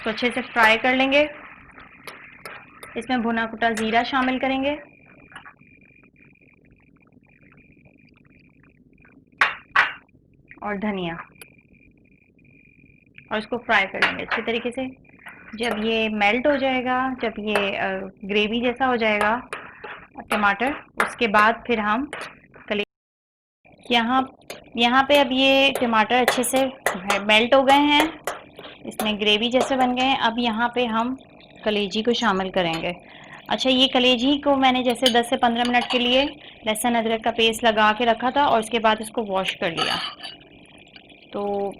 तो अच्छे से फ्राई कर लेंगे। इसमें भुना कुटा ज़ीरा शामिल करेंगे और धनिया और इसको फ्राई कर लेंगे अच्छे तरीके से। जब ये मेल्ट हो जाएगा, जब ये ग्रेवी जैसा हो जाएगा टमाटर, उसके बाद फिर हम यहाँ पे अब ये टमाटर अच्छे से मेल्ट हो गए हैं, इसमें ग्रेवी जैसे बन गए हैं। अब यहाँ पे हम कलेजी को शामिल करेंगे। अच्छा, ये कलेजी को मैंने जैसे 10 से 15 मिनट के लिए लहसुन अदरक का पेस्ट लगा के रखा था और उसके बाद इसको वॉश कर लिया। तो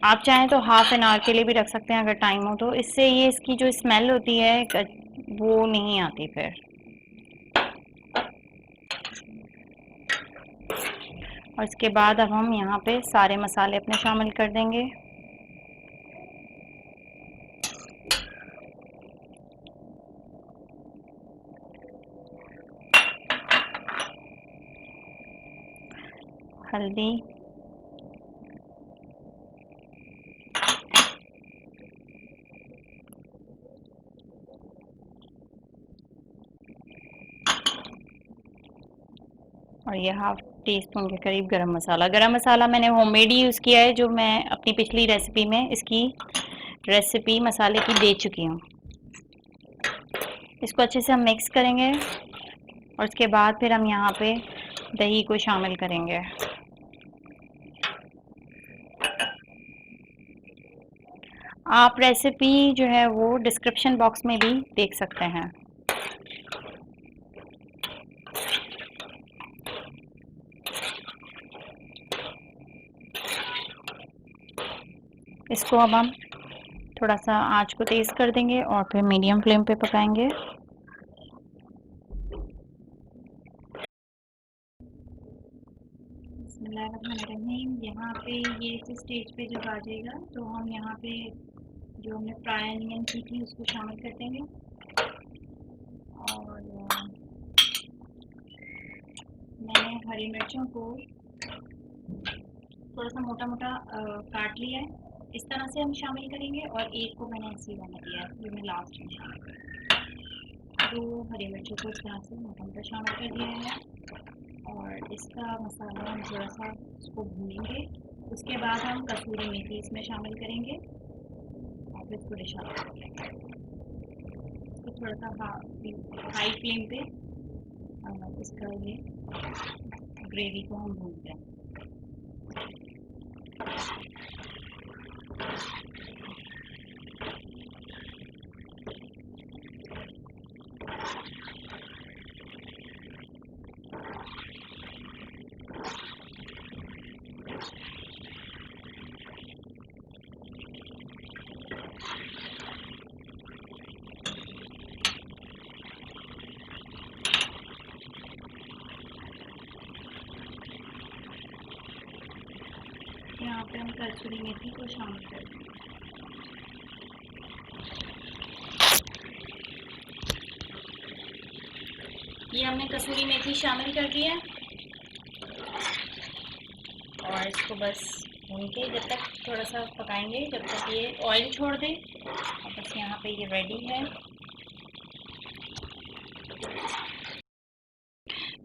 आप चाहें तो हाफ एन आवर के लिए भी रख सकते हैं अगर टाइम हो तो। इससे ये इसकी जो स्मेल होती है वो नहीं आती फिर। और इसके बाद अब हम यहाँ पे सारे मसाले अपने शामिल कर देंगे। हल्दी, और ये हाफ टी स्पून के करीब गरम मसाला। गरम मसाला मैंने होममेड ही यूज़ किया है, जो मैं अपनी पिछली रेसिपी में इसकी रेसिपी मसाले की दे चुकी हूँ। इसको अच्छे से हम मिक्स करेंगे और उसके बाद फिर हम यहाँ पे दही को शामिल करेंगे। आप रेसिपी जो है वो डिस्क्रिप्शन बॉक्स में भी देख सकते हैं। इसको अब हम थोड़ा सा आंच को तेज़ कर देंगे और फिर मीडियम फ्लेम पे पकाएंगे। यहाँ पे ये इस स्टेज पे जब आ जाएगा तो हम यहाँ पे जो हमने फ्राई अनियन की थी उसको शामिल कर देंगे और मैंने हरी मिर्चों को थोड़ा सा मोटा मोटा काट लिया है, इस तरह से हम शामिल करेंगे। और एक को मैंने ऐसे ही बना दिया है, ये मैं लास्ट में शामिल करूँगी। 2 हरी मिर्चों को इस तरह से मोटा-मोटा शामिल कर दिया है और इसका मसाला हम थोड़ा-सा इसको भूनेंगे। उसके बाद हम कसूरी मेथी इसमें शामिल करेंगे और फिर इसको डिश आउट कर लेंगे। इसको थोड़ा-सा हाई फ्लेम पे इसका ये ग्रेवी को हम भूनते हैं। यहाँ पे हम कसूरी मेथी को शामिल कर देंगे। ये हमने कसूरी मेथी शामिल कर दी है और इसको बस भून के जब तक थोड़ा सा पकाएंगे जब तक ये ऑयल छोड़ दे और बस यहाँ पे ये रेडी है।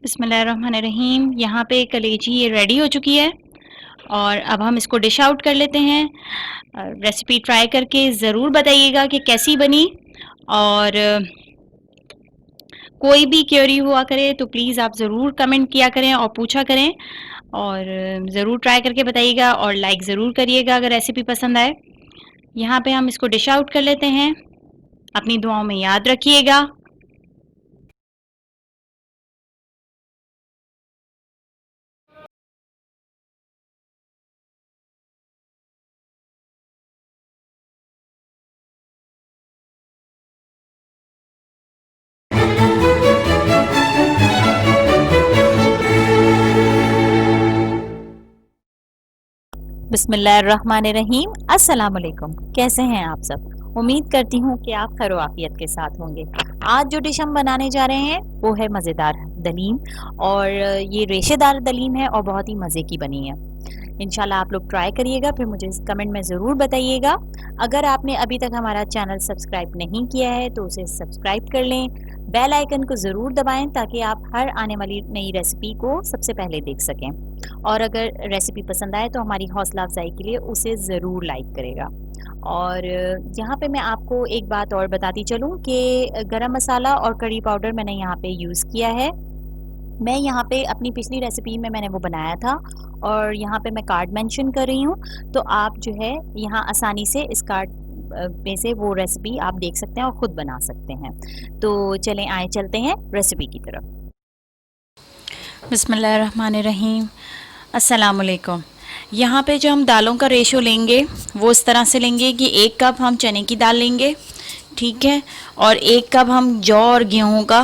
बिस्मिल्लाहिर्रहमानिर्रहीम। यहाँ पे कलेजी ये रेडी हो चुकी है और अब हम इसको डिश आउट कर लेते हैं। रेसिपी ट्राई करके ज़रूर बताइएगा कि कैसी बनी और कोई भी क्वेरी हुआ करे तो प्लीज़ आप ज़रूर कमेंट किया करें और पूछा करें और ज़रूर ट्राई करके बताइएगा और लाइक ज़रूर करिएगा अगर रेसिपी पसंद आए। यहाँ पे हम इसको डिश आउट कर लेते हैं। अपनी दुआओं में याद रखिएगा। बिस्मिल्लाहिर्रहमानिर्रहीम। अस्सलाम वालेकुम। कैसे हैं आप सब? उम्मीद करती हूँ कि आप खैर आफियत के साथ होंगे। आज जो डिश हम बनाने जा रहे हैं वो है मज़ेदार दलीम और ये रेशेदार दलीम है और बहुत ही मज़े की बनी है। इंशाल्लाह आप लोग ट्राई करिएगा, फिर मुझे कमेंट में ज़रूर बताइएगा। अगर आपने अभी तक हमारा चैनल सब्सक्राइब नहीं किया है तो उसे सब्सक्राइब कर लें, बेल आइकन को ज़रूर दबाएं ताकि आप हर आने वाली नई रेसिपी को सबसे पहले देख सकें और अगर रेसिपी पसंद आए तो हमारी हौसला अफजाई के लिए उसे ज़रूर लाइक करेगा। और यहाँ पे मैं आपको एक बात और बताती चलूँ कि गरम मसाला और कड़ी पाउडर मैंने यहाँ पे यूज़ किया है। मैं यहाँ पे अपनी पिछली रेसिपी में मैंने वो बनाया था और यहाँ पे मैं कार्ड मेंशन कर रही हूँ, तो आप जो है यहाँ आसानी से इस कार्ड में से वो रेसिपी आप देख सकते हैं और ख़ुद बना सकते हैं। तो चलें आए चलते हैं रेसिपी की तरफ। बिस्मिल्लाहिर्रहमानिर्रहीम। अस्सलाम वालेकुम। यहाँ पे जो हम दालों का रेशो लेंगे वो इस तरह से लेंगे कि 1 कप हम चने की दाल लेंगे, ठीक है, और 1 कप हम जौ और गेहूँ का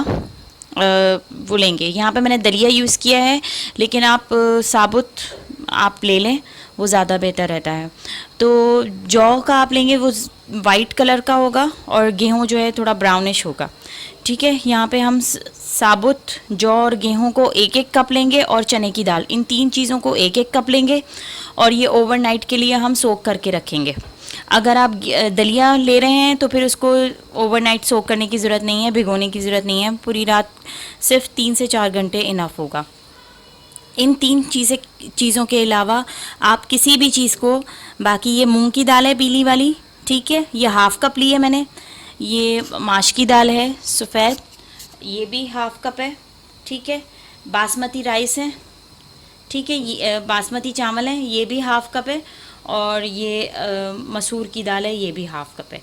वो लेंगे। यहाँ पे मैंने दलिया यूज़ किया है, लेकिन आप साबुत आप ले लें, वो ज़्यादा बेहतर रहता है। तो जौ का आप लेंगे वो वाइट कलर का होगा और गेहूँ जो है थोड़ा ब्राउनिश होगा, ठीक है। यहाँ पे हम साबुत जौ और गेहूं को 1-1 कप लेंगे और चने की दाल, इन 3 चीज़ों को 1-1 कप लेंगे और ये ओवरनाइट के लिए हम सोक करके रखेंगे। अगर आप दलिया ले रहे हैं तो फिर उसको ओवरनाइट सोक करने की ज़रूरत नहीं है, भिगोने की ज़रूरत नहीं है, पूरी रात सिर्फ 3 से 4 घंटे इनफ होगा। इन 3 चीज़ों के अलावा आप किसी भी चीज़ को, बाकी ये मूँग की दाल है पीली वाली, ठीक है, ये हाफ़ कप ली है मैंने। ये माश की दाल है सफ़ेद, ये भी हाफ़ कप है, ठीक है। बासमती राइस है, ठीक है, ये बासमती चावल है, ये भी हाफ़ कप है और ये मसूर की दाल है, ये भी हाफ़ कप है।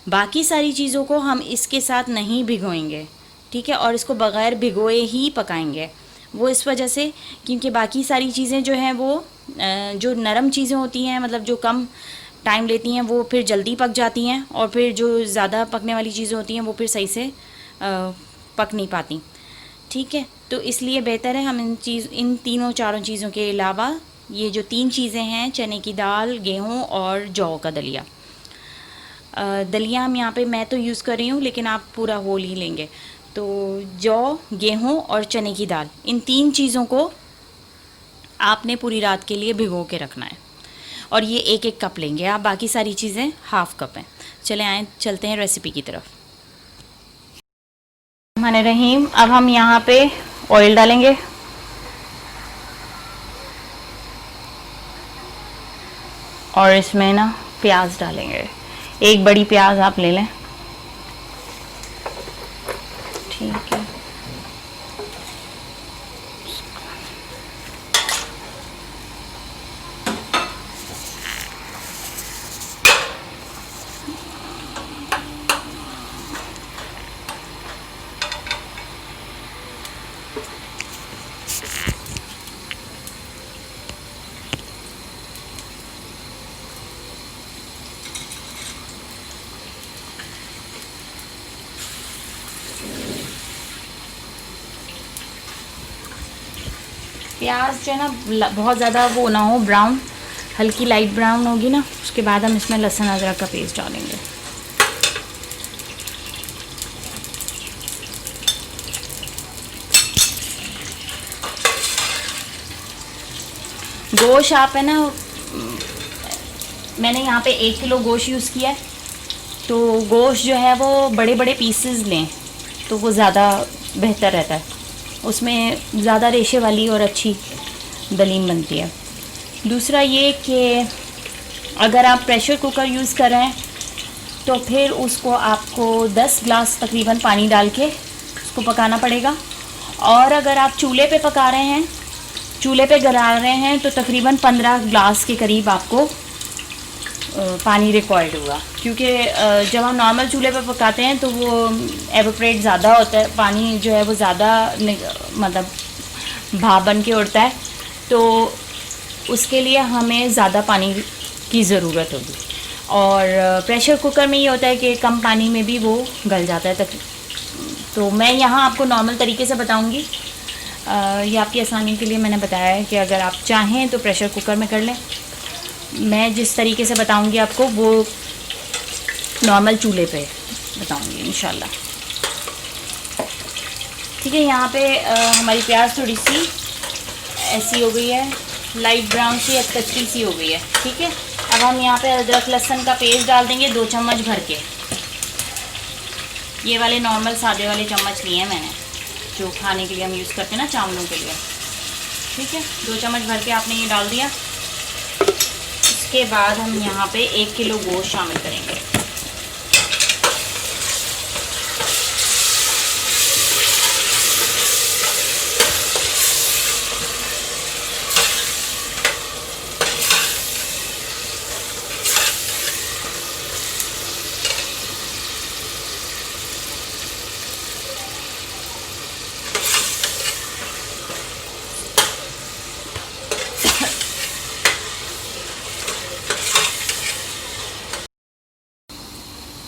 बाकी सारी चीज़ों को हम इसके साथ नहीं भिगोएंगे, ठीक है, और इसको बग़ैर भिगोए ही पकाएंगे। वो इस वजह से क्योंकि बाकी सारी चीज़ें जो हैं वो जो नरम चीज़ें होती हैं, मतलब जो कम टाइम लेती हैं, वो फिर जल्दी पक जाती हैं और फिर जो ज़्यादा पकने वाली चीज़ें होती हैं वो फिर सही से पक नहीं पाती, ठीक है। तो इसलिए बेहतर है हम इन तीनों चारों चीज़ों के अलावा ये जो 3 चीज़ें हैं, चने की दाल, गेहूं और जौ का दलिया, दलिया हम यहाँ पे मैं तो यूज़ कर रही हूँ, लेकिन आप पूरा होल ही लेंगे। तो जौ, गेहूं और चने की दाल, इन 3 चीज़ों को आपने पूरी रात के लिए भिगो के रखना है और ये 1-1 कप लेंगे आप, बाकी सारी चीज़ें हाफ़ कप हैं। चले आए चलते हैं रेसिपी की तरफ। बिस्मिल्लाहिर्रहमानिर्रहीम। अब हम यहाँ पे ऑयल डालेंगे और इसमें ना प्याज डालेंगे। एक बड़ी प्याज आप ले लें, ठीक है। प्याज जो है ना बहुत ज़्यादा वो ना हो, ब्राउन, हल्की लाइट ब्राउन होगी ना, उसके बाद हम इसमें लहसुन अदरक का पेस्ट डालेंगे। गोश्त आप है ना, मैंने यहाँ पे 1 किलो गोश्त यूज़ किया है, तो गोश्त जो है वो बड़े बड़े पीसेस लें तो वो ज़्यादा बेहतर रहता है, उसमें ज़्यादा रेशे वाली और अच्छी दलीम बनती है। दूसरा ये कि अगर आप प्रेशर कुकर यूज़ कर रहे हैं तो फिर उसको आपको 10 ग्लास तकरीबन पानी डाल के उसको पकाना पड़ेगा, और अगर आप चूल्हे पे पका रहे हैं, चूल्हे पे गला रहे हैं, तो तकरीबन 15 ग्लास के करीब आपको पानी रिक्वायर्ड होगा, क्योंकि जब हम नॉर्मल चूल्हे पर पकाते हैं तो वो एवोपरेट ज़्यादा होता है, पानी जो है वो ज़्यादा मतलब भाप बन के उड़ता है, तो उसके लिए हमें ज़्यादा पानी की ज़रूरत होगी। और प्रेशर कुकर में ये होता है कि कम पानी में भी वो गल जाता है। तो मैं यहाँ आपको नॉर्मल तरीके से बताऊँगी, ये आपकी आसानी के लिए मैंने बताया है कि अगर आप चाहें तो प्रेशर कुकर में कर लें। मैं जिस तरीके से बताऊंगी आपको वो नॉर्मल चूल्हे पे बताऊंगी इंशाल्लाह, ठीक है। यहाँ पे हमारी प्याज थोड़ी सी ऐसी हो गई है, लाइट ब्राउन सी या कच्ची सी हो गई है, ठीक है। अब हम यहाँ पे अदरक लहसुन का पेस्ट डाल देंगे 2 चम्मच भर के। ये वाले नॉर्मल सादे वाले चम्मच लिए हैं मैंने, जो खाने के लिए हम यूज़ करते हैं ना चावलों के लिए, ठीक है। 2 चम्मच भर के आपने ये डाल दिया। इसके बाद हम यहाँ पे 1 किलो गोश्त शामिल करेंगे।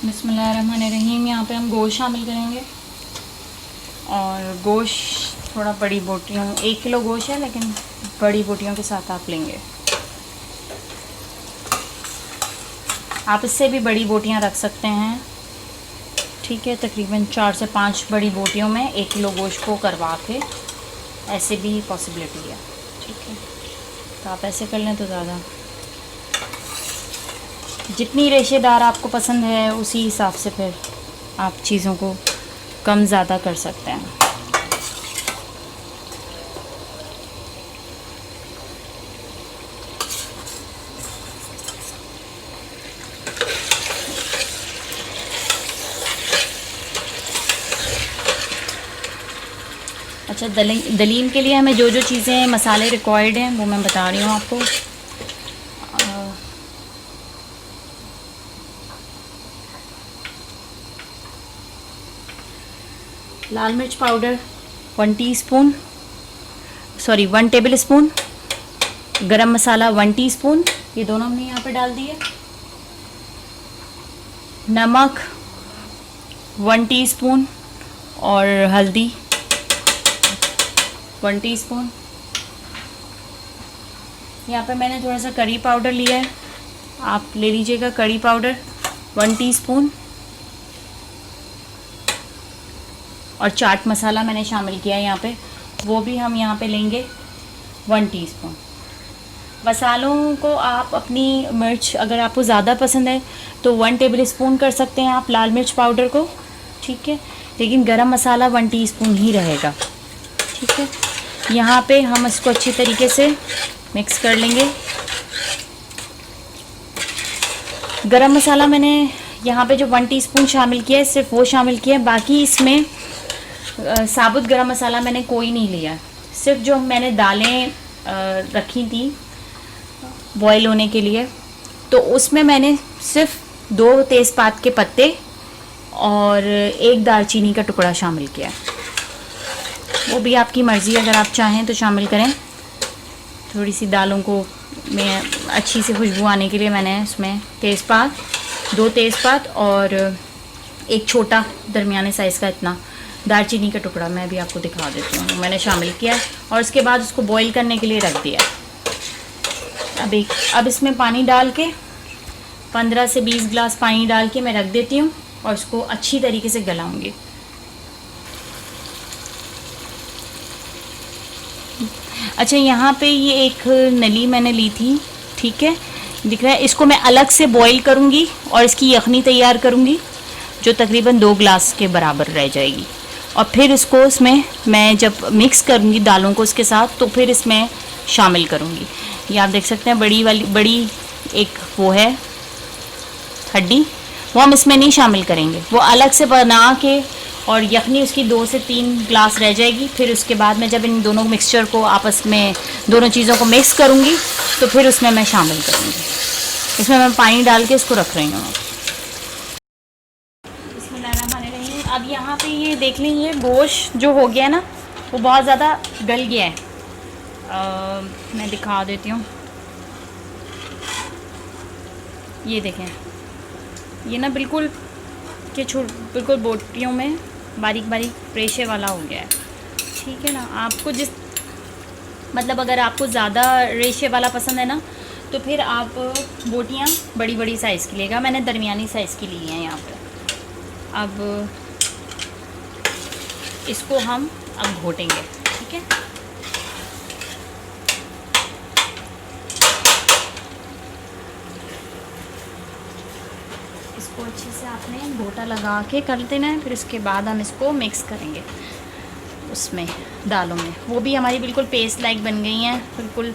बिस्मिल्लाहिर्रहमानिर्रहीम। यहाँ पे हम गोश्त शामिल करेंगे, और गोश्त थोड़ा बड़ी बोटियों, 1 किलो गोश्त है लेकिन बड़ी बोटियों के साथ आप लेंगे। आप इससे भी बड़ी बोटियाँ रख सकते हैं, ठीक है। तकरीबन 4 से 5 बड़ी बोटियों में 1 किलो गोश्त को करवा के, ऐसे भी पॉसिबिलिटी है, ठीक है। तो आप ऐसे कर लें तो ज़्यादा, जितनी रेशेदार आपको पसंद है उसी हिसाब से फिर आप चीज़ों को कम ज़्यादा कर सकते हैं। अच्छा, दलीम के लिए हमें जो जो चीज़ें मसाले रिक्वायर्ड हैं वो मैं बता रही हूँ आपको। लाल मिर्च powder 1 teaspoon, sorry 1 table spoon, गरम मसाला 1 टीस्पून, ये दोनों हमने यहाँ पे डाल दिए। नमक 1 टीस्पून और हल्दी 1 टीस्पून। यहाँ पे मैंने थोड़ा सा करी पाउडर लिया है, आप ले लीजिएगा करी पाउडर 1 टीस्पून, और चाट मसाला मैंने शामिल किया है यहाँ पे, वो भी हम यहाँ पे लेंगे 1 टीस्पून। मसालों को आप अपनी मिर्च, अगर आपको ज़्यादा पसंद है तो 1 टेबल स्पून कर सकते हैं आप लाल मिर्च पाउडर को, ठीक है। लेकिन गरम मसाला 1 टीस्पून ही रहेगा। ठीक है, यहाँ पे हम इसको अच्छी तरीके से मिक्स कर लेंगे। गरम मसाला मैंने यहाँ पे जो 1 टीस्पून शामिल किया है सिर्फ वो शामिल किया है, बाकी इसमें साबुत गरम मसाला मैंने कोई नहीं लिया। सिर्फ जो मैंने दालें रखी थी बॉईल होने के लिए, तो उसमें मैंने सिर्फ 2 तेज़पात के पत्ते और 1 दालचीनी का टुकड़ा शामिल किया है। वो भी आपकी मर्ज़ी, अगर आप चाहें तो शामिल करें। थोड़ी सी दालों को मैं अच्छी सी खुशबू आने के लिए मैंने उसमें तेज़पात, 2 तेज़पात और 1 छोटा दरमियाने साइज़ का इतना दालचीनी का टुकड़ा, मैं भी आपको दिखा देती हूँ, मैंने शामिल किया है। और उसके बाद उसको बॉईल करने के लिए रख दिया। अब इसमें पानी डाल के 15 से 20 ग्लास पानी डाल के मैं रख देती हूँ और उसको अच्छी तरीके से गलाऊंगी। अच्छा, यहाँ पे ये एक नली मैंने ली थी, ठीक है, दिख रहा है। इसको मैं अलग से बॉईल करूँगी और इसकी यखनी तैयार करूँगी जो तकरीबन 2 ग्लास के बराबर रह जाएगी। और फिर इसको इसमें मैं जब मिक्स करूँगी दालों को उसके साथ, तो फिर इसमें शामिल करूँगी। ये आप देख सकते हैं बड़ी एक वो है हड्डी, वो हम इसमें नहीं शामिल करेंगे, वो अलग से बना के, और यखनी उसकी 2 से 3 ग्लास रह जाएगी। फिर उसके बाद मैं जब इन दोनों मिक्सचर को आपस में दोनों चीज़ों को मिक्स करूँगी तो फिर उसमें मैं शामिल करूँगी। इसमें मैं पानी डाल के इसको रख रही हूँ। बिस्मिल्लाहिर्रहमानिर्रहीम। अब यहाँ पे ये देख लीजिए गोश्त जो हो गया ना वो बहुत ज़्यादा गल गया है। मैं दिखा देती हूँ, ये देखें, ये ना बिल्कुल बिल्कुल बोटियों में बारीक बारीक रेशे वाला हो गया है। ठीक है ना, आपको जिस मतलब अगर आपको ज़्यादा रेशे वाला पसंद है ना तो फिर आप बोटियाँ बड़ी बड़ी साइज़ की लेगा। मैंने दरमियानी साइज़ की ली हैं यहाँ पे। अब इसको हम अब घोटेंगे, ठीक है। इसको अच्छे से आपने घोटा लगा के कर देना है। फिर इसके बाद हम इसको मिक्स करेंगे उसमें दालों में। वो भी हमारी बिल्कुल पेस्ट लाइक बन गई हैं बिल्कुल।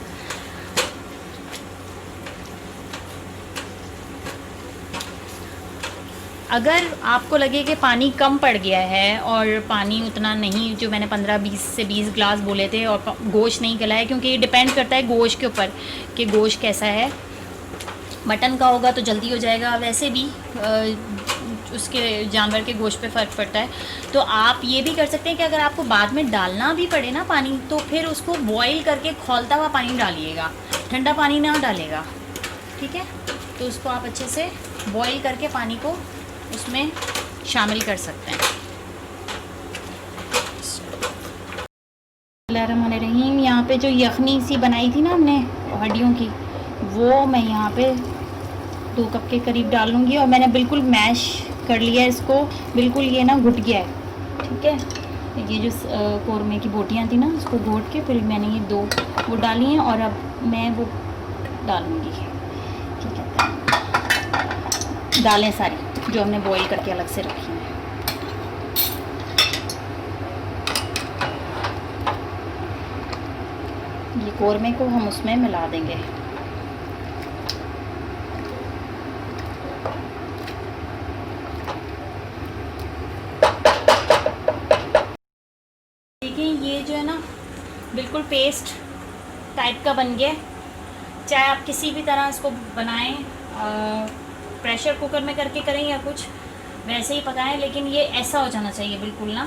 अगर आपको लगे कि पानी कम पड़ गया है और पानी उतना नहीं, जो मैंने 15-20 से 20 ग्लास बोले थे, और गोश्त नहीं गला है, क्योंकि ये डिपेंड करता है गोश्त के ऊपर कि गोश्त कैसा है। मटन का होगा तो जल्दी हो जाएगा, वैसे भी उसके जानवर के गोश्त पे फ़र्क पड़ता है। तो आप ये भी कर सकते हैं कि अगर आपको बाद में डालना भी पड़े ना पानी, तो फिर उसको बॉईल करके खौलता हुआ पानी डालिएगा, ठंडा पानी ना डालेगा, ठीक है। तो उसको आप अच्छे से बॉईल करके पानी को उसमें शामिल कर सकते हैं। बिस्मिल्लाहिर्रहमानिर्रहीम। यहाँ पे जो यखनी सी बनाई थी ना हमने हड्डियों की, वो मैं यहाँ पे 2 कप के करीब डाल लूँगी। और मैंने बिल्कुल मैश कर लिया है इसको, बिल्कुल ये ना घुट गया है, ठीक है। ये जो कौरमे की बोटियाँ थी ना, उसको घोट के फिर मैंने ये 2 वो डाली हैं, और अब मैं वो डालूँगी, ठीक है। दालें सारी जो हमने बॉईल करके अलग से रखी हैं। ये कौरमे को हम उसमें मिला देंगे। देखिए ये जो है ना बिल्कुल पेस्ट टाइप का बन गया। चाहे आप किसी भी तरह इसको बनाएं, प्रेशर कुकर में करके करें या कुछ वैसे ही पकाएं, लेकिन ये ऐसा हो जाना चाहिए, बिल्कुल ना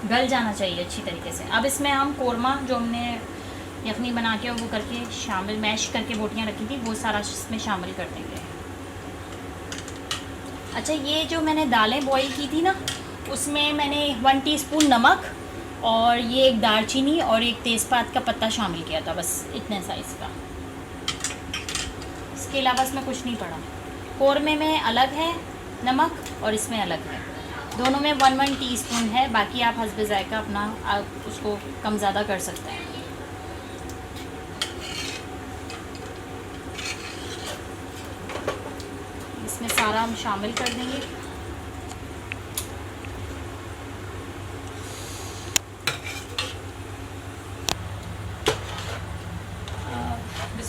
गल जाना चाहिए अच्छी तरीके से। अब इसमें हम कौरमा जो हमने यखनी बना के वो करके शामिल, मैश करके बोटियां रखी थी, वो सारा इसमें शामिल कर देंगे। अच्छा, ये जो मैंने दालें बॉईल की थी ना, उसमें मैंने 1 टीस्पून नमक और ये 1 दालचीनी और 1 तेज़पात का पत्ता शामिल किया था, बस इतने साइज़ का। इसके अलावा इसमें कुछ नहीं पड़ा। कौरमे में अलग है नमक और इसमें अलग है, दोनों में 1-1 टीस्पून है। बाकी आप हस्बे ज़ायका अपना आप उसको कम ज़्यादा कर सकते हैं। इसमें सारा हम शामिल कर देंगे।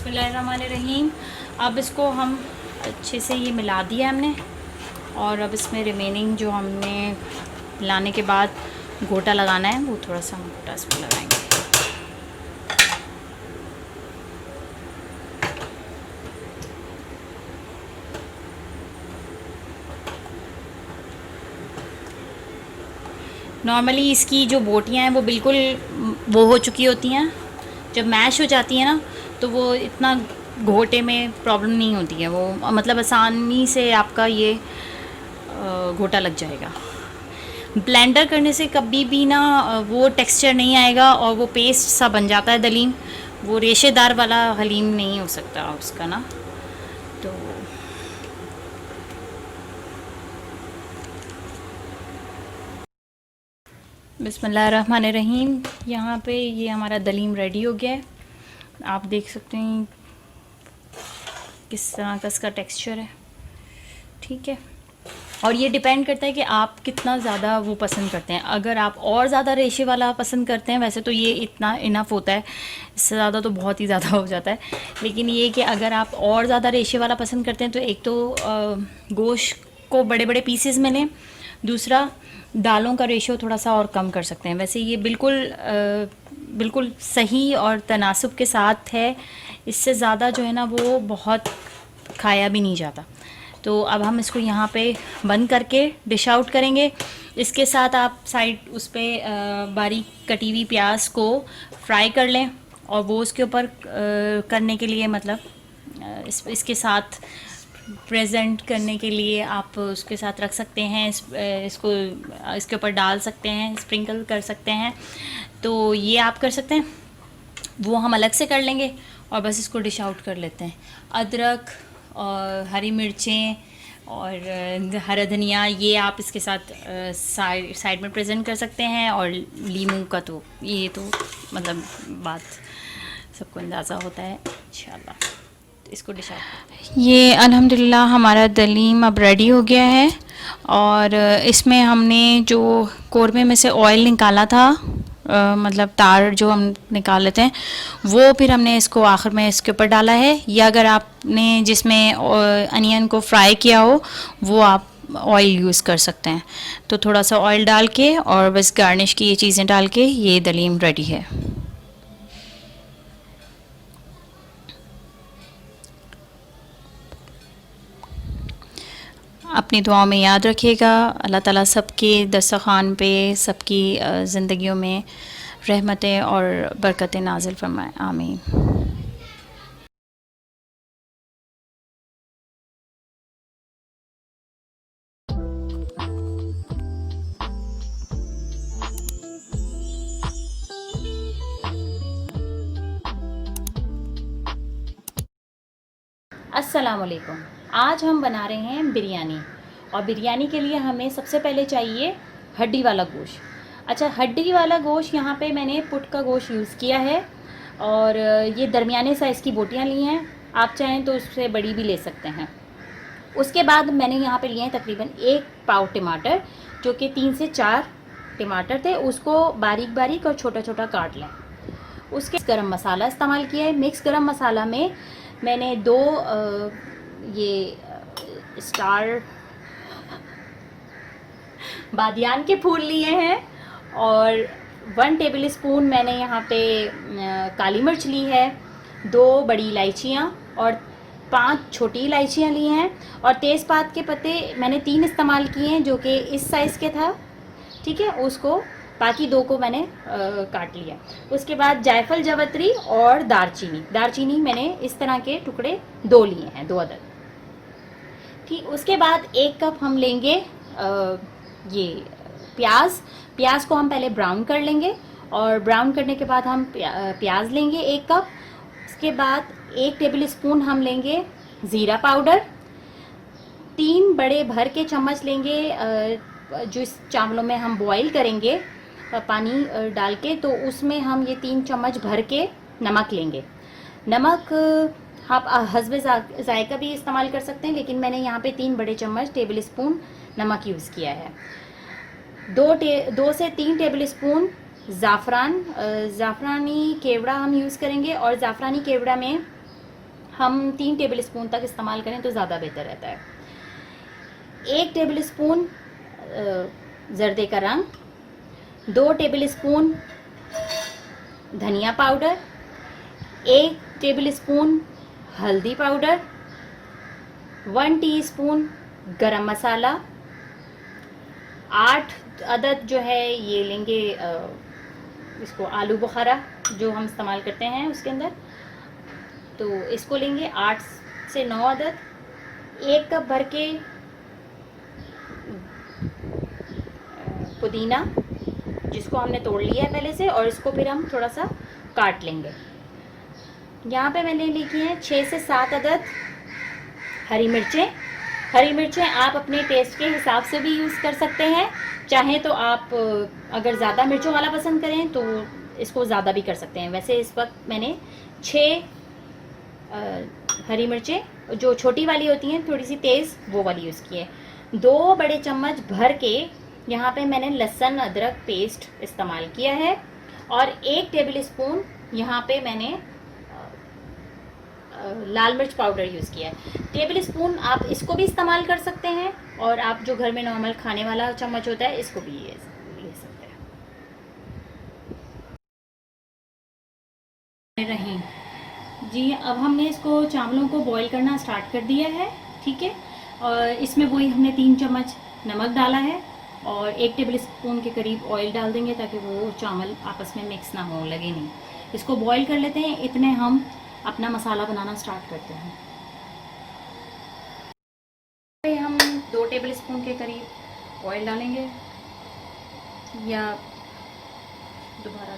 बिस्मिल्लाहिर्रहमानिर्रहीम। अब इसको हम अच्छे से ये मिला दिया हमने, और अब इसमें रिमेनिंग जो हमने मिलाने के बाद गोटा लगाना है वो थोड़ा सा हम गोटा इसमें लगाएंगे। नॉर्मली इसकी जो बोटियाँ हैं वो बिल्कुल वो हो चुकी होती हैं, जब मैश हो जाती है ना तो वो इतना घोटे में प्रॉब्लम नहीं होती है, वो मतलब आसानी से आपका ये घोटा लग जाएगा। ब्लेंडर करने से कभी भी ना वो टेक्सचर नहीं आएगा और वो पेस्ट सा बन जाता है दलीम, वो रेशेदार वाला हलीम नहीं हो सकता उसका ना। तो बिस्मिल्लाहिर्रहमानिर्रहीम। यहाँ पे ये हमारा दलीम रेडी हो गया है, आप देख सकते हैं किस तरह का इसका टेक्सचर है। ठीक है, और ये डिपेंड करता है कि आप कितना ज़्यादा वो पसंद करते हैं। अगर आप और ज़्यादा रेशे वाला पसंद करते हैं, वैसे तो ये इतना इनफ होता है, इससे ज़्यादा तो बहुत ही ज़्यादा हो जाता है, लेकिन ये कि अगर आप और ज़्यादा रेशे वाला पसंद करते हैं तो एक तो गोश्त को बड़े बड़े पीसेस में लें, दूसरा दालों का रेशियो थोड़ा सा और कम कर सकते हैं। वैसे ये बिल्कुल सही और तनासुब के साथ है, इससे ज़्यादा जो है ना वो बहुत खाया भी नहीं जाता। तो अब हम इसको यहाँ पे बंद करके डिश आउट करेंगे। इसके साथ आप साइड उस पर बारीक कटी हुई प्याज को फ्राई कर लें, और वो उसके ऊपर करने के लिए मतलब इसके साथ प्रेजेंट करने के लिए आप उसके साथ रख सकते हैं, इसको इसके ऊपर डाल सकते हैं, स्प्रिंकल कर सकते हैं, तो ये आप कर सकते हैं। वो हम अलग से कर लेंगे और बस इसको डिश आउट कर लेते हैं। अदरक और हरी मिर्चें और हरा धनिया ये आप इसके साथ साइड में प्रेजेंट कर सकते हैं, और लीमू का तो ये तो मतलब बात सबको अंदाज़ा होता है इंशाल्लाह। तो इसको डिश आउट, ये अल्हम्दुलिल्लाह हमारा दलीम अब रेडी हो गया है, और इसमें हमने जो कोरमे में से ऑयल निकाला था, मतलब तार जो हम निकाल लेते हैं, वो फिर हमने इसको आखिर में इसके ऊपर डाला है। या अगर आपने जिसमें अनियन को फ्राई किया हो वो आप ऑयल यूज़ कर सकते हैं। तो थोड़ा सा ऑयल डाल के और बस गार्निश की ये चीज़ें डाल के ये दलीम रेडी है। अपनी दुआओं में याद रखिएगा। अल्लाह ताला सबके दस्तरखान पे, सबकी ज़िंदगियों में रहमतें और बरकतें नाजिल फरमाए, आमीन। अस्सलाम वालेकुम। आज हम बना रहे हैं बिरयानी, और बिरयानी के लिए हमें सबसे पहले चाहिए हड्डी वाला गोश्त। अच्छा, हड्डी वाला गोश्त यहाँ पे मैंने पुट का गोश्त यूज़ किया है, और ये दरमियाने साइज़ की बोटियाँ ली हैं, आप चाहें तो उससे बड़ी भी ले सकते हैं। उसके बाद मैंने यहाँ पे लिए हैं तकरीबन 1 पाव टमाटर, जो कि 3 से 4 टमाटर थे, उसको बारीक बारीक और छोटा छोटा काट लें। उसके गरम मसाला इस्तेमाल किया है। मिक्स गरम मसाला में मैंने 2 ये स्टार बादियान के फूल लिए हैं, और 1 टेबल स्पून मैंने यहाँ पे काली मिर्च ली है, 2 बड़ी इलायचियाँ और 5 छोटी इलायचियाँ ली हैं, और तेज़पात के पत्ते मैंने 3 इस्तेमाल किए हैं, जो कि इस साइज़ के था। ठीक है, उसको बाकी 2 को मैंने काट लिया। उसके बाद जायफल, जावित्री और दालचीनी मैंने इस तरह के टुकड़े 2 लिए हैं, 2 अदद। ठीक, उसके बाद 1 कप हम लेंगे ये प्याज को हम पहले ब्राउन कर लेंगे, और ब्राउन करने के बाद हम प्याज लेंगे 1 कप। उसके बाद 1 टेबल स्पून हम लेंगे ज़ीरा पाउडर, 3 बड़े भर के चम्मच लेंगे जो इस चावलों में हम बॉईल करेंगे पानी डाल के, तो उसमें हम ये 3 चम्मच भर के नमक लेंगे। नमक आप हस्बे जायका भी इस्तेमाल कर सकते हैं, लेकिन मैंने यहाँ पे 3 बड़े चम्मच टेबल स्पून नमक यूज़ किया है। 2 से 3 टेबल स्पून ज़ाफ़रानी केवड़ा हम यूज़ करेंगे, और ज़ाफ़रानी केवड़ा में हम 3 टेबल स्पून तक इस्तेमाल करें तो ज़्यादा बेहतर रहता है। 1 टेबल स्पून ज़र्दे का रंग, 2 टेबल स्पून धनिया पाउडर, 1 टेबल स्पून हल्दी पाउडर, 1 टीस्पून गरम मसाला, 8 अदद जो है ये लेंगे इसको आलू बुखारा जो हम इस्तेमाल करते हैं उसके अंदर, तो इसको लेंगे 8 से 9 अदद। 1 कप भर के पुदीना जिसको हमने तोड़ लिया है पहले से, और इसको फिर हम थोड़ा सा काट लेंगे। यहाँ पे मैंने लिखी हैं 6 से 7 अदद हरी मिर्चें। हरी मिर्चें आप अपने टेस्ट के हिसाब से भी यूज़ कर सकते हैं, चाहे तो आप अगर ज़्यादा मिर्चों वाला पसंद करें तो इसको ज़्यादा भी कर सकते हैं। वैसे इस वक्त मैंने 6 हरी मिर्चें जो छोटी वाली होती हैं थोड़ी सी तेज़ वो वाली यूज़ की है। 2 बड़े चम्मच भर के यहाँ पे मैंने लहसुन अदरक पेस्ट इस्तेमाल किया है, और 1 टेबल स्पून यहाँ पे मैंने लाल मिर्च पाउडर यूज़ किया है। टेबल स्पून आप इसको भी इस्तेमाल कर सकते हैं, और आप जो घर में नॉर्मल खाने वाला चम्मच होता है इसको भी ले सकते हैं। रही जी, अब हमने इसको चावलों को बॉईल करना स्टार्ट कर दिया है, ठीक है। और इसमें वही हमने 3 चम्मच नमक डाला है और 1 टेबल स्पून के करीब ऑयल डाल देंगे ताकि वो चावल आपस में मिक्स ना हो, लगे नहीं। इसको बॉईल कर लेते हैं, इतने हम अपना मसाला बनाना स्टार्ट करते हैं। हम 2 टेबल स्पून के करीब ऑयल डालेंगे, या दोबारा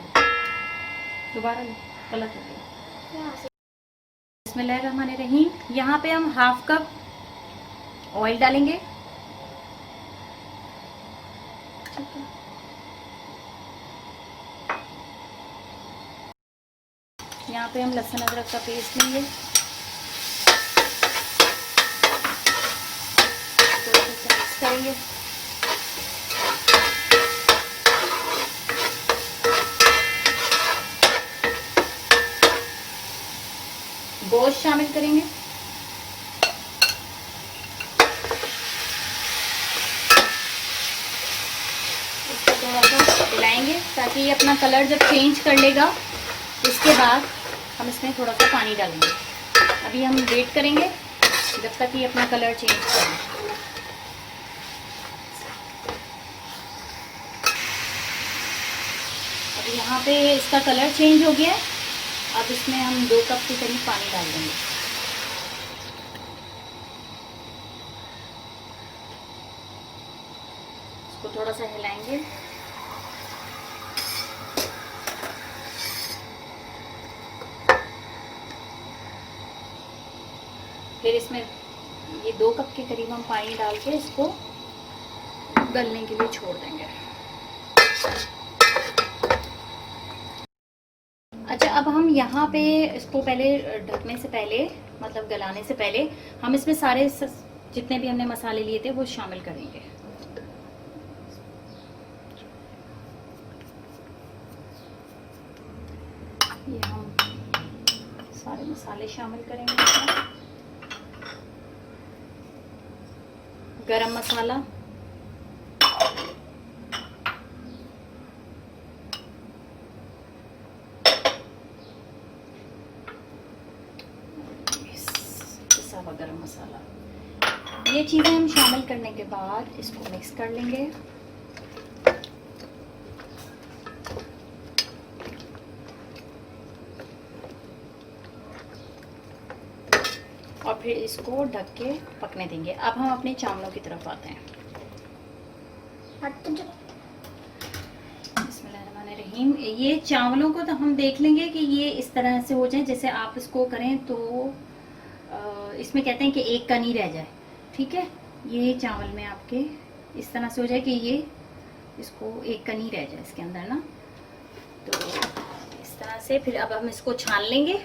गलत हो गया। बिस्मिल्लाहिर्रहमानिर्रहीम। यहाँ पे हम हाफ कप ऑयल डालेंगे, ठीक है। यहाँ पे हम लहसुन अदरक का पेस्ट लेंगे, तो मिक्स करेंगे। गोश्त शामिल करेंगे, इसको थोड़ा सा हिलाएंगे ताकि ये अपना कलर जब चेंज कर लेगा उसके बाद हम इसमें थोड़ा सा पानी डालेंगे। अभी हम वेट करेंगे जब तक ये अपना कलर चेंज करे। अब यहाँ पे इसका कलर चेंज हो गया है, अब इसमें हम 2 कप के करीब पानी डाल देंगे। इसको थोड़ा सा हिलाएंगे। फिर इसमें ये 2 कप के करीब हम पानी डाल के इसको गलने के लिए छोड़ देंगे। अच्छा, अब हम यहाँ पे इसको पहले ढकने से पहले, मतलब गलाने से पहले, हम इसमें सारे जितने भी हमने मसाले लिए थे वो शामिल करेंगे। ये हम सारे मसाले शामिल करेंगे। गरम मसाला, पिसा हुआ गरम मसाला, ये चीज़ें हम शामिल करने के बाद इसको मिक्स कर लेंगे। और फिर इसको ढक के पकने देंगे। अब हम अपने चावलों की तरफ आते हैं। बिस्मिल्लाहिर्रहमानिर्रहीम। ये चावलों को तो हम देख लेंगे कि ये इस तरह से हो जाए, जैसे आप इसको करें तो इसमें कहते हैं कि एक कनी रह जाए, ठीक है। ये चावल में आपके इस तरह से हो जाए कि ये इसको एक कनी रह जाए इसके अंदर ना, तो इस तरह से। फिर अब हम इसको छान लेंगे,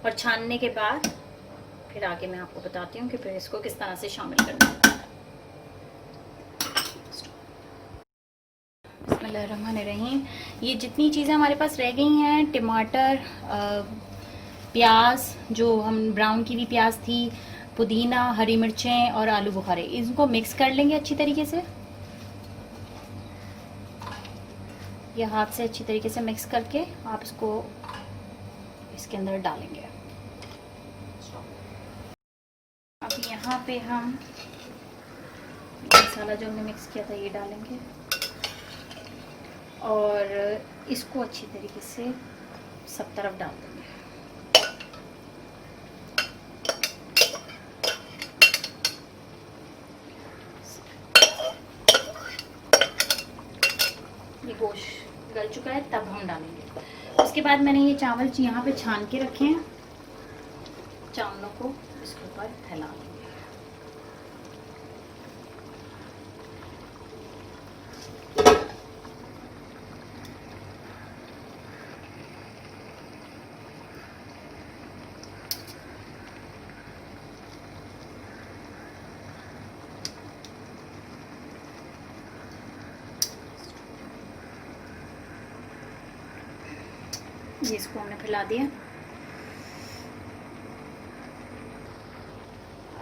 और छानने के बाद फिर आगे मैं आपको बताती हूँ कि फिर इसको किस तरह से शामिल करना है। बिस्मिल्लाहिर्रहमानिर्रहीम। ये जितनी चीज़ें हमारे पास रह गई हैं, टमाटर, प्याज, जो हम ब्राउन की भी प्याज थी, पुदीना, हरी मिर्चें और आलू बुखारे, इनको मिक्स कर लेंगे अच्छी तरीके से। ये हाथ से अच्छी तरीके से मिक्स करके आप इसको इसके अंदर डालेंगे। अब यहाँ पे हम मसाला जो हमने मिक्स किया था ये डालेंगे और इसको अच्छी तरीके से सब तरफ डाल देंगे। ये गोश्त गल चुका है, तब हम डालेंगे। उसके बाद मैंने ये चावल यहाँ पे छान के रखे हैं, चावलों को इसके ऊपर फैला लेंगे। ये इसको हमने फैला दिया।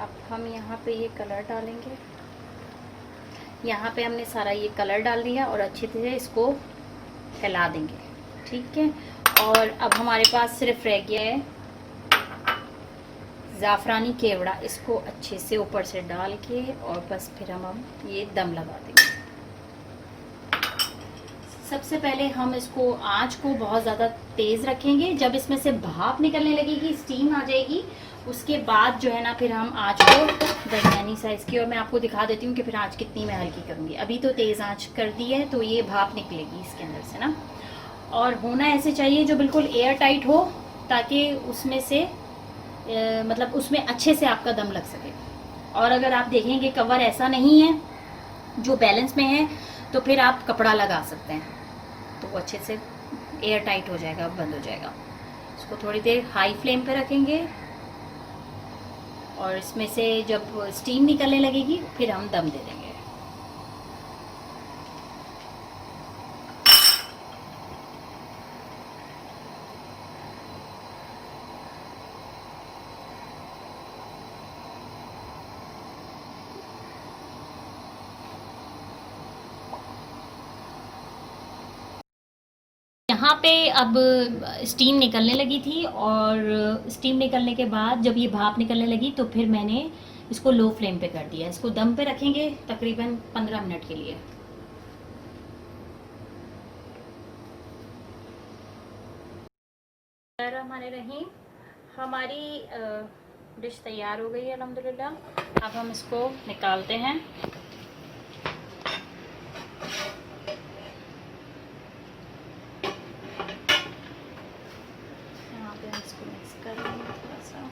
अब हम यहाँ पे ये कलर डालेंगे। यहाँ पे हमने सारा ये कलर डाल दिया और अच्छे से इसको फैला देंगे, ठीक है। और अब हमारे पास सिर्फ रह गया है ज़ाफ़रानी केवड़ा, इसको अच्छे से ऊपर से डाल के और बस फिर हम ये दम लगा देंगे। सबसे पहले हम इसको आंच को बहुत ज़्यादा तेज़ रखेंगे। जब इसमें से भाप निकलने लगेगी, स्टीम आ जाएगी, उसके बाद जो है ना फिर हम आंच को दरमियानी साइज़ की, और मैं आपको दिखा देती हूँ कि फिर आंच कितनी मैं हल्की करूँगी। अभी तो तेज़ आंच कर दी है तो ये भाप निकलेगी इसके अंदर से ना, और होना ऐसे चाहिए जो बिल्कुल एयर टाइट हो, ताकि उसमें से मतलब उसमें अच्छे से आपका दम लग सके। और अगर आप देखेंगे कवर ऐसा नहीं है जो बैलेंस में है, तो फिर आप कपड़ा लगा सकते हैं, तो वो अच्छे से एयर टाइट हो जाएगा, बंद हो जाएगा। इसको थोड़ी देर हाई फ्लेम पे रखेंगे और इसमें से जब स्टीम निकलने लगेगी फिर हम दम दे देंगे। यहाँ पे अब स्टीम निकलने लगी थी, और स्टीम निकलने के बाद जब ये भाप निकलने लगी तो फिर मैंने इसको लो फ्लेम पे कर दिया। इसको दम पे रखेंगे तकरीबन 15 मिनट के लिए। रहीम, हमारी डिश तैयार हो गई है अल्हम्दुलिल्लाह। अब हम इसको निकालते हैं। इसको मिक्स कर लेंगे थोड़ा सा।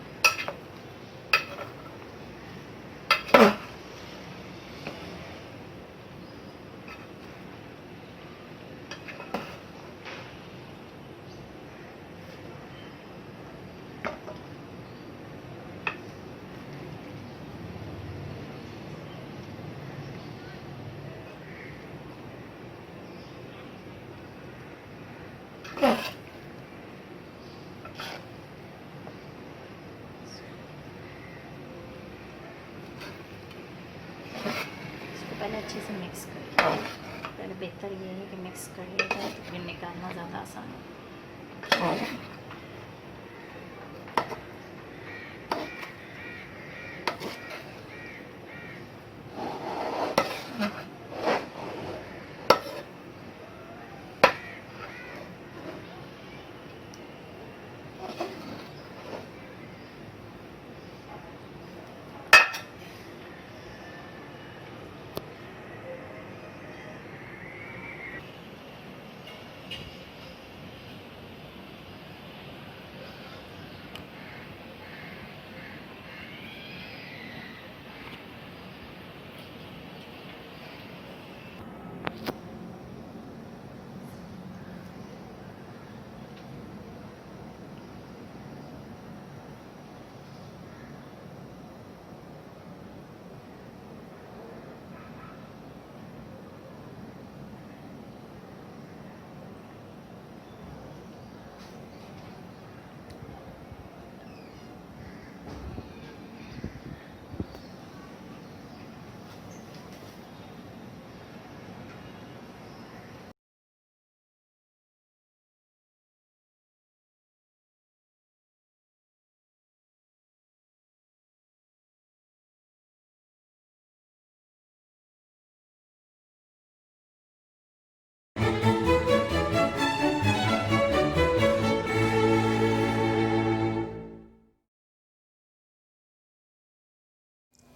पहले अच्छे से मिक्स कर लिया। पहले बेहतर ये है कि मिक्स कर लिया जाए तो फिर निकालना ज़्यादा आसान है।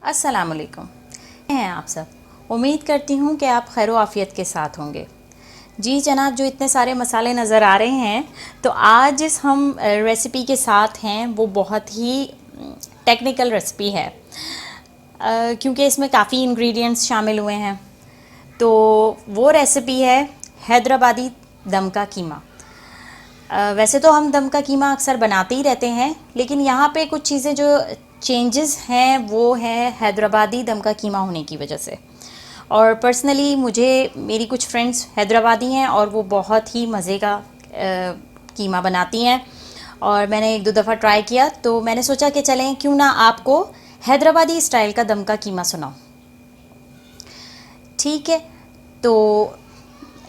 अस्सलाम वालेकुम। हैं आप सब, उम्मीद करती हूँ कि आप खैर आफ़ियत के साथ होंगे। जी जनाब, जो इतने सारे मसाले नज़र आ रहे हैं, तो आज जिस हम रेसिपी के साथ हैं वो बहुत ही टेक्निकल रेसिपी है, क्योंकि इसमें काफ़ी इंग्रेडिएंट्स शामिल हुए हैं। तो वो रेसिपी है हैदराबादी दम का कीमा। वैसे तो हम दम का कीमा अक्सर बनाते ही रहते हैं, लेकिन यहाँ पे कुछ चीज़ें जो चेंजेस हैं वो है हैदराबादी दम का कीमा होने की वजह से। और पर्सनली मुझे मेरी कुछ फ्रेंड्स हैदराबादी हैं और वो बहुत ही मज़े का कीमा बनाती हैं, और मैंने एक दो दफ़ा ट्राई किया, तो मैंने सोचा कि चलें क्यों ना आपको हैदराबादी स्टाइल का दम का कीमा सुनाऊं। ठीक है, तो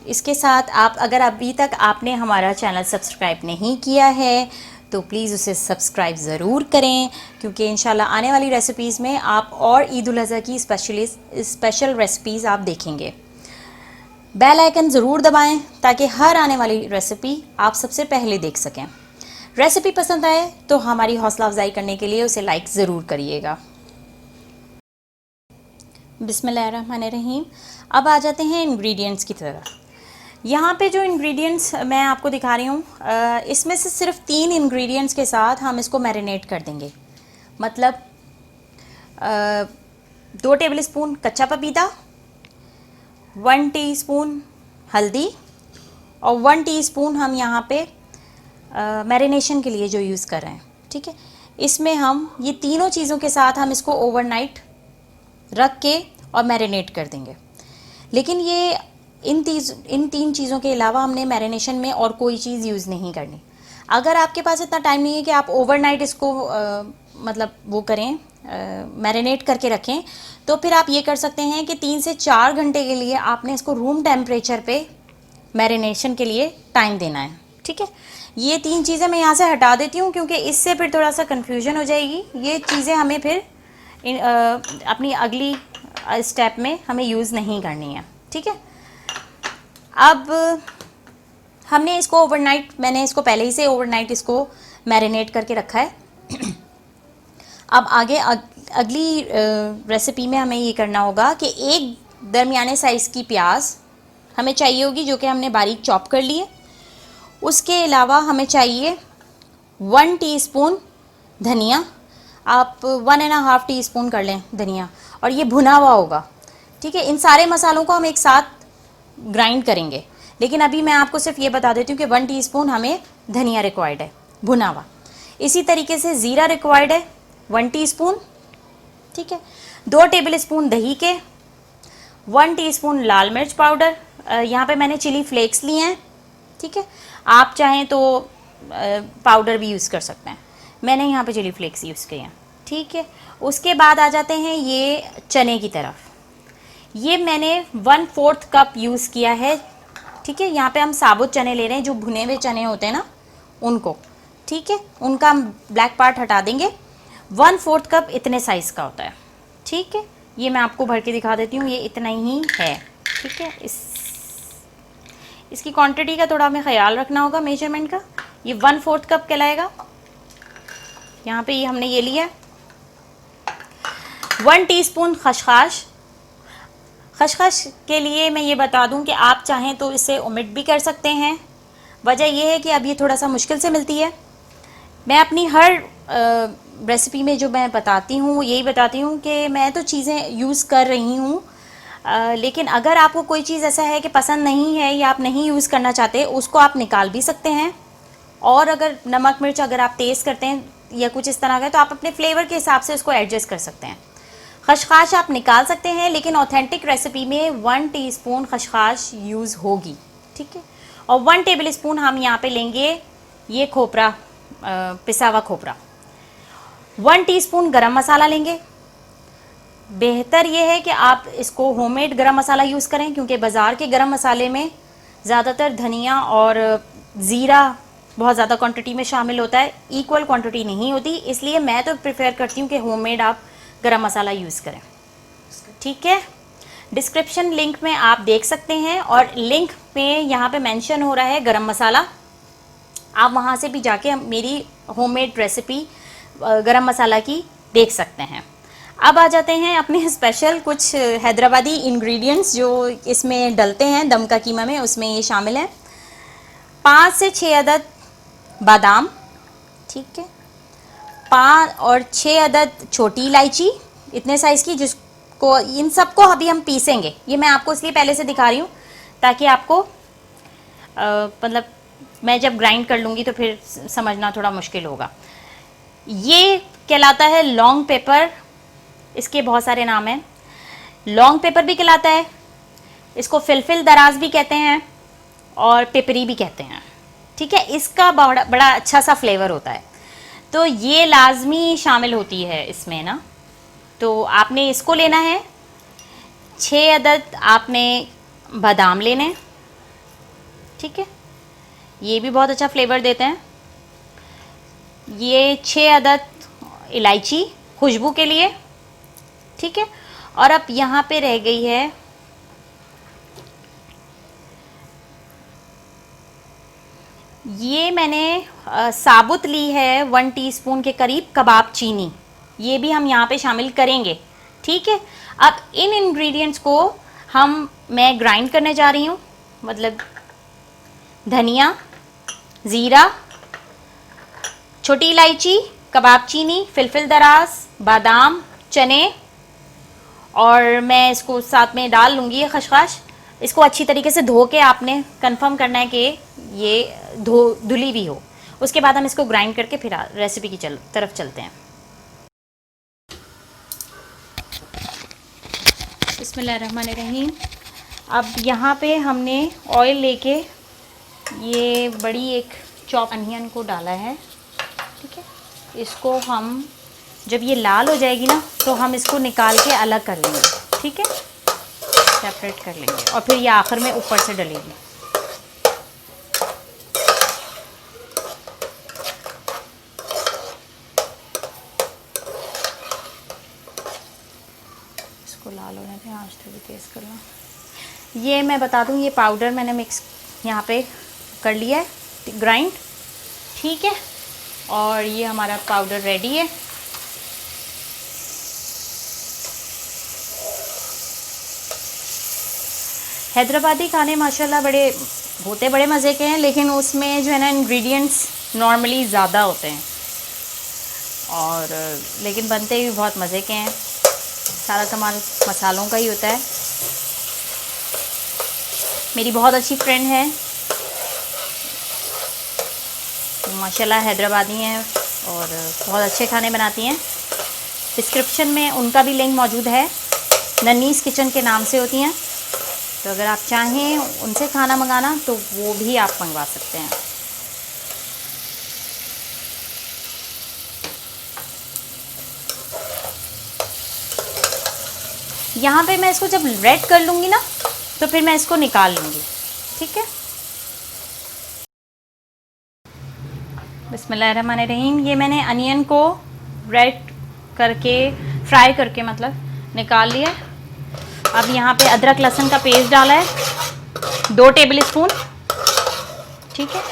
इसके साथ आप अगर अभी तक आपने हमारा चैनल सब्सक्राइब नहीं किया है तो प्लीज़ उसे सब्सक्राइब ज़रूर करें, क्योंकि इंशाल्लाह आने वाली रेसिपीज़ में आप और ईद उल अज़हा की स्पेशल रेसिपीज़ आप देखेंगे। बेल आइकन ज़रूर दबाएं ताकि हर आने वाली रेसिपी आप सबसे पहले देख सकें। रेसिपी पसंद आए तो हमारी हौसला अफजाई करने के लिए उसे लाइक ज़रूर करिएगा। बिस्मिल्लाहिर्रहमानिर्रहीम। अब आ जाते हैं इंग्रेडिएंट्स की तरफ। यहाँ पे जो इंग्रेडिएंट्स मैं आपको दिखा रही हूँ, इसमें से सिर्फ 3 इंग्रेडिएंट्स के साथ हम इसको मैरिनेट कर देंगे। मतलब 2 टेबलस्पून कच्चा पपीता, 1 टीस्पून हल्दी और 1 टीस्पून हम यहाँ पे मैरिनेशन के लिए जो यूज़ कर रहे हैं। ठीक है, इसमें हम ये तीनों चीज़ों के साथ हम इसको ओवरनाइट रख के और मैरिनेट कर देंगे। लेकिन ये इन 3 चीज़ों के अलावा हमने मैरिनेशन में और कोई चीज़ यूज़ नहीं करनी। अगर आपके पास इतना टाइम नहीं है कि आप ओवरनाइट इसको मतलब वो करें, मैरिनेट करके रखें, तो फिर आप ये कर सकते हैं कि 3 से 4 घंटे के लिए आपने इसको रूम टेम्परेचर पे मैरिनेशन के लिए टाइम देना है। ठीक है, ये 3 चीज़ें मैं यहाँ से हटा देती हूँ क्योंकि इससे फिर थोड़ा सा कन्फ्यूजन हो जाएगी। ये चीज़ें हमें फिर अपनी अगली स्टेप में हमें यूज़ नहीं करनी है। ठीक है, अब हमने इसको ओवरनाइट, मैंने इसको पहले ही से ओवरनाइट इसको मैरिनेट करके रखा है। अब आगे अगली रेसिपी में हमें ये करना होगा कि एक दरमियाने साइज़ की प्याज हमें चाहिए होगी, जो कि हमने बारीक चॉप कर ली है। उसके अलावा हमें चाहिए 1 टीस्पून धनिया, आप 1.5 टीस्पून कर लें धनिया, और ये भुना हुआ होगा। ठीक है, इन सारे मसालों को हम एक साथ ग्राइंड करेंगे, लेकिन अभी मैं आपको सिर्फ ये बता देती हूँ कि 1 टीस्पून हमें धनिया रिक्वायर्ड है भुना हुआ। इसी तरीके से ज़ीरा रिक्वायर्ड है 1 टीस्पून। ठीक है, 2 टेबलस्पून दही के, 1 टीस्पून लाल मिर्च पाउडर, यहाँ पे मैंने चिली फ्लेक्स लिए हैं। ठीक है, आप चाहें तो पाउडर भी यूज़ कर सकते हैं, मैंने यहाँ पे चिली फ्लेक्स यूज़ किए हैं। ठीक है, उसके बाद आ जाते हैं ये चने की तरफ। ये मैंने 1/4 कप यूज़ किया है। ठीक है, यहाँ पे हम साबुत चने ले रहे हैं, जो भुने हुए चने होते हैं ना उनको। ठीक है, उनका ब्लैक पार्ट हटा देंगे। 1/4 कप इतने साइज़ का होता है। ठीक है, ये मैं आपको भर के दिखा देती हूँ, ये इतना ही है। ठीक है, इसकी क्वांटिटी का थोड़ा हमें ख्याल रखना होगा, मेजरमेंट का। ये 1/4 कप कहलाएगा। यहाँ पे ये हमने ये लिया 1 टीस्पून खसखस। खसखस के लिए मैं ये बता दूं कि आप चाहें तो इसे ओमिट भी कर सकते हैं। वजह यह है कि अब ये थोड़ा सा मुश्किल से मिलती है। मैं अपनी हर रेसिपी में जो मैं बताती हूँ यही बताती हूँ कि मैं तो चीज़ें यूज़ कर रही हूँ, लेकिन अगर आपको कोई चीज़ ऐसा है कि पसंद नहीं है या आप नहीं यूज़ करना चाहते, उसको आप निकाल भी सकते हैं। और अगर नमक मिर्च अगर आप तेज़ करते हैं या कुछ इस तरह का, तो आप अपने फ्लेवर के हिसाब से उसको एडजस्ट कर सकते हैं। खसखस आप निकाल सकते हैं, लेकिन ऑथेंटिक रेसिपी में 1 टीस्पून खसखस यूज़ होगी। ठीक है, और 1 टेबलस्पून हम यहाँ पे लेंगे ये खोपरा, पिसा हुआ खोपरा। 1 टीस्पून गरम मसाला लेंगे। बेहतर ये है कि आप इसको होममेड गरम मसाला यूज़ करें, क्योंकि बाज़ार के गरम मसाले में ज़्यादातर धनिया और ज़ीरा बहुत ज़्यादा क्वांटिटी में शामिल होता है, इक्वल क्वांटिटी नहीं होती। इसलिए मैं तो प्रेफर करती हूँ कि होममेड आप गरम मसाला यूज़ करें। ठीक है, डिस्क्रिप्शन लिंक में आप देख सकते हैं, और लिंक में यहाँ पे मेंशन हो रहा है गरम मसाला। आप वहाँ से भी जाके मेरी होममेड रेसिपी गरम मसाला की देख सकते हैं। अब आ जाते हैं अपने स्पेशल कुछ हैदराबादी इंग्रेडिएंट्स जो इसमें डलते हैं दम का कीमा में, उसमें ये शामिल है। 5 से 6 अदद बादाम, ठीक है, 5 और 6 अदद छोटी इलायची इतने साइज़ की, जिसको इन सबको अभी हम पीसेंगे। ये मैं आपको इसलिए पहले से दिखा रही हूँ ताकि आपको मतलब मैं जब ग्राइंड कर लूँगी तो फिर समझना थोड़ा मुश्किल होगा। ये कहलाता है लॉन्ग पेपर, इसके बहुत सारे नाम हैं। लॉन्ग पेपर भी कहलाता है, इसको फिलफिल दराज भी कहते हैं और पेपरी भी कहते हैं, ठीक है। इसका बड़ा बड़ा अच्छा सा फ्लेवर होता है, तो ये लाजमी शामिल होती है इसमें ना। तो आपने इसको लेना है। 6 अदद आपने बादाम लेने हैं, ठीक है, ये भी बहुत अच्छा फ्लेवर देते हैं। ये 6 अदद इलायची खुशबू के लिए, ठीक है। और अब यहाँ पे रह गई है ये मैंने साबुत ली है 1 टीस्पून के करीब कबाब चीनी, ये भी हम यहाँ पे शामिल करेंगे, ठीक है। अब इन इंग्रेडिएंट्स को मैं ग्राइंड करने जा रही हूँ, मतलब धनिया, ज़ीरा, छोटी इलायची, कबाब चीनी, फिलफिल दराज, बादाम, चने, और मैं इसको साथ में डाल लूँगी ये खसखस। इसको अच्छी तरीके से धो के आपने कंफर्म करना है कि ये धुली भी हो। उसके बाद हम इसको ग्राइंड करके फिर रेसिपी की तरफ चलते हैं। बिस्मिल्लाहिर्रहमानिर्रहीम। अब यहाँ पे हमने ऑयल लेके ये बड़ी एक चॉप अनियन को डाला है, ठीक है। इसको हम जब ये लाल हो जाएगी ना तो हम इसको निकाल के अलग कर लेंगे, ठीक है, सेपरेट कर लेंगे, और फिर ये आखिर में ऊपर से डलेगी। इसको लाल होने पे आंच थोड़ी तेज़ करना। ये मैं बता दूं, ये पाउडर मैंने मिक्स यहाँ पे कर लिया है ग्राइंड, ठीक है, और ये हमारा पाउडर रेडी है। हैदराबादी खाने माशाल्लाह बड़े मज़े के हैं, लेकिन उसमें जो है ना इंग्रेडिएंट्स नॉर्मली ज़्यादा होते हैं, और लेकिन बनते भी बहुत मज़े के हैं। सारा कमाल मसालों का ही होता है। मेरी बहुत अच्छी फ्रेंड है, माशाल्लाह हैदराबादी हैं और बहुत अच्छे खाने बनाती हैं। डिस्क्रिप्शन में उनका भी लिंक मौजूद है, नन्नीस किचन के नाम से होती हैं, तो अगर आप चाहें उनसे खाना मंगाना तो वो भी आप मंगवा सकते हैं। यहाँ पे मैं इसको जब रेड कर लूँगी ना तो फिर मैं इसको निकाल लूँगी, ठीक है। बिस्मिल्लाहिर्रहमानिर्रहीम। ये मैंने अनियन को रेड करके फ्राई करके मतलब निकाल लिया। अब यहाँ पे अदरक लहसुन का पेस्ट डाला है 2 टेबल स्पून, ठीक है।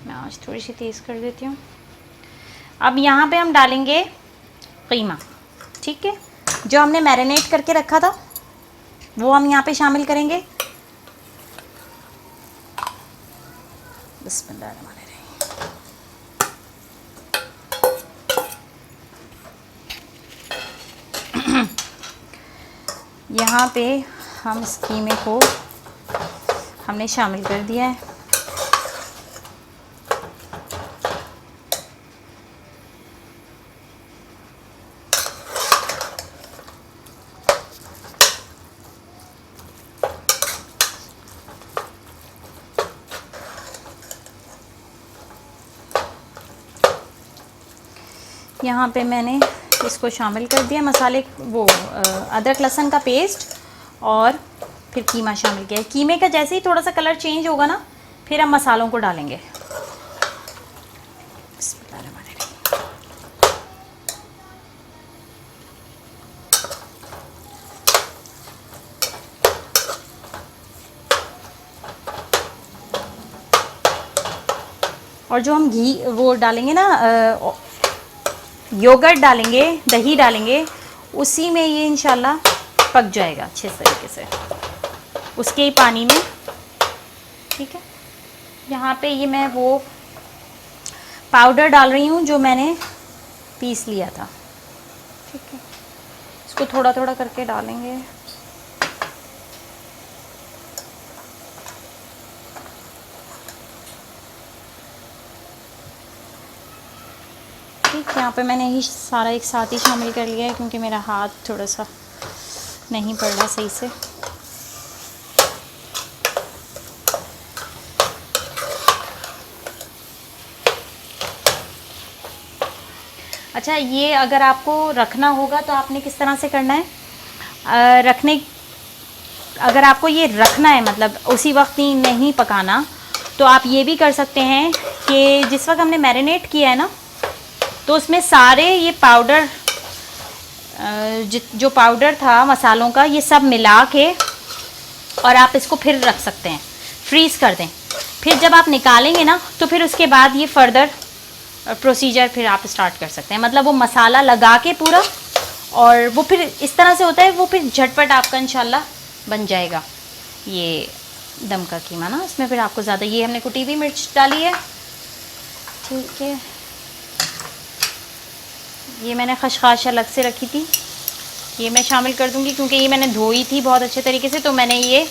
मैं आज थोड़ी सी तेज़ कर देती हूँ। अब यहाँ पे हम डालेंगे कीमा, ठीक है, जो हमने मैरिनेट करके रखा था वो हम यहाँ पे शामिल करेंगे। बिस्मिल्लाहिर्रहमानिर्रहीम। यहाँ पे हम इस कीमे को हमने शामिल कर दिया है। यहाँ पे मैंने इसको शामिल कर दिया मसाले, वो अदरक लहसुन का पेस्ट और फिर कीमा शामिल किया है। कीमे का जैसे ही थोड़ा सा कलर चेंज होगा ना फिर हम मसालों को डालेंगे। और जो हम वो डालेंगे ना योगर्ट डालेंगे, दही डालेंगे, उसी में ये इंशाल्लाह पक जाएगा अच्छे तरीके से, उसके ही पानी में। ठीक है, यहाँ पे ये मैं वो पाउडर डाल रही हूँ जो मैंने पीस लिया था। ठीक है, इसको थोड़ा थोड़ा करके डालेंगे। ठीक, यहाँ पे मैंने ही सारा एक साथ ही शामिल कर लिया है क्योंकि मेरा हाथ थोड़ा सा नहीं पड़ रहा सही से। अच्छा, ये अगर आपको रखना होगा तो आपने किस तरह से करना है, अगर आपको ये रखना है मतलब उसी वक्त ही नहीं पकाना, तो आप ये भी कर सकते हैं कि जिस वक्त हमने मैरिनेट किया है ना, तो उसमें सारे ये पाउडर जो पाउडर था मसालों का, ये सब मिला के और आप इसको फिर रख सकते हैं, फ्रीज़ कर दें। फिर जब आप निकालेंगे ना, तो फिर उसके बाद ये फर्दर प्रोसीजर फिर आप स्टार्ट कर सकते हैं। मतलब वो मसाला लगा के पूरा, और वो फिर इस तरह से होता है, वो फिर झटपट आपका इंशाल्लाह बन जाएगा ये दम का कीमा ना। इसमें फिर आपको ज़्यादा, ये हमने कुटी हुई मिर्च डाली है। ठीक है, ये मैंने खशखाश अलग से रखी थी, ये मैं शामिल कर दूंगी क्योंकि ये मैंने धोई थी बहुत अच्छे तरीके से, तो मैंने ये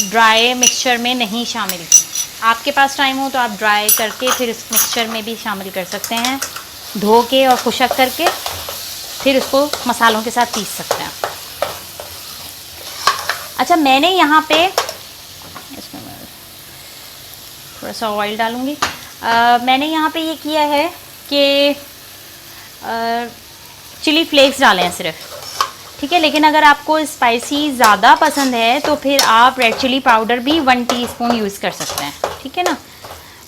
ड्राई मिक्सचर में नहीं शामिल की। आपके पास टाइम हो तो आप ड्राई करके फिर इस मिक्सचर में भी शामिल कर सकते हैं, धो के और खुशक करके फिर उसको मसालों के साथ पीस सकते हैं। अच्छा, मैंने यहाँ पे इसमें थोड़ा सा ऑयल डालूँगी। मैंने यहाँ पे ये किया है कि चिली फ्लेक्स डाले हैं सिर्फ। ठीक है, लेकिन अगर आपको स्पाइसी ज़्यादा पसंद है तो फिर आप रेड चिली पाउडर भी 1 टीस्पून यूज़ कर सकते हैं। ठीक है ना,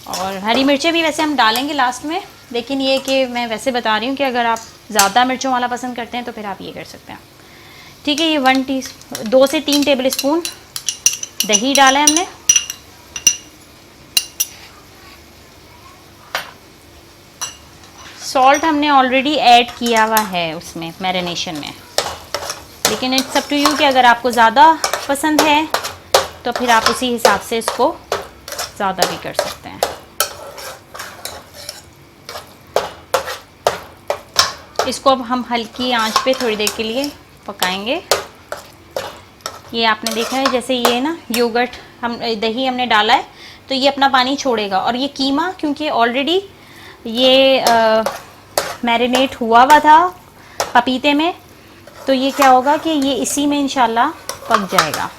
और हरी मिर्चें भी वैसे हम डालेंगे लास्ट में, लेकिन ये कि मैं वैसे बता रही हूँ कि अगर आप ज़्यादा मिर्चों वाला पसंद करते हैं तो फिर आप ये कर सकते हैं। ठीक है, ये 2 से 3 टेबल स्पून दही डाला है हमने। सॉल्ट हमने ऑलरेडी ऐड किया हुआ है उसमें मैरिनेशन में, लेकिन इट्स अप टू यू कि अगर आपको ज़्यादा पसंद है तो फिर आप उसी हिसाब से इसको ज़्यादा भी कर सकते हैं। इसको अब हम हल्की आंच पे थोड़ी देर के लिए पकाएंगे। ये आपने देखा है जैसे ये ना योगर्ट दही हमने डाला है तो ये अपना पानी छोड़ेगा, और ये कीमा क्योंकि ऑलरेडी ये मैरिनेट हुआ था पपीते में, तो ये क्या होगा कि ये इसी में इंशाल्लाह पक जाएगा।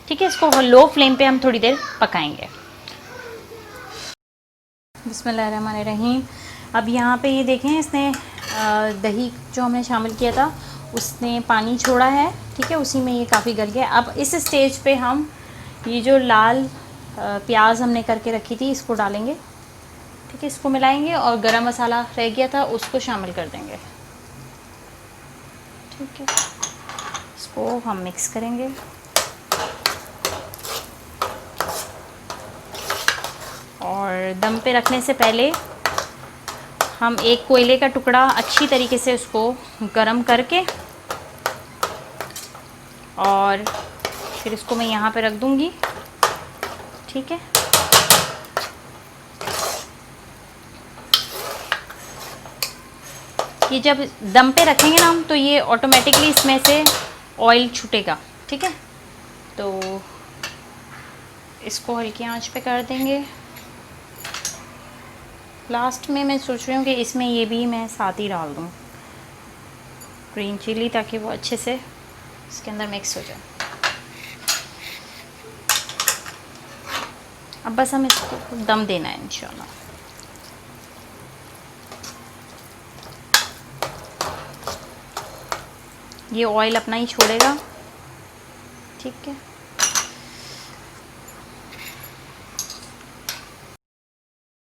ठीक है, इसको लो फ्लेम पे हम थोड़ी देर पकाएंगे। बिस्मिल्लाहिर्रहमानिर्रहीम। अब यहाँ पे ये देखें, इसने दही जो हमने शामिल किया था उसने पानी छोड़ा है। ठीक है, उसी में ये काफ़ी गल गया। अब इस स्टेज पे हम ये जो लाल प्याज हमने करके रखी थी इसको डालेंगे। ठीक है, इसको मिलाएंगे और गरम मसाला रह गया था उसको शामिल कर देंगे। ठीक है, इसको हम मिक्स करेंगे। और दम पे रखने से पहले हम एक कोयले का टुकड़ा अच्छी तरीके से उसको गरम करके और फिर इसको मैं यहाँ पे रख दूँगी। ठीक है, ये जब दम पे रखेंगे ना हम तो ये ऑटोमेटिकली इसमें से ऑयल छूटेगा। ठीक है, तो इसको हल्की आंच पे कर देंगे। लास्ट में मैं सोच रही हूँ कि इसमें ये भी मैं साथ ही डाल दूँ ग्रीन चिली, ताकि वो अच्छे से इसके अंदर मिक्स हो जाए। अब बस हम इसको दम देना है इंशाल्लाह। ये ऑयल अपना ही छोड़ेगा। ठीक है,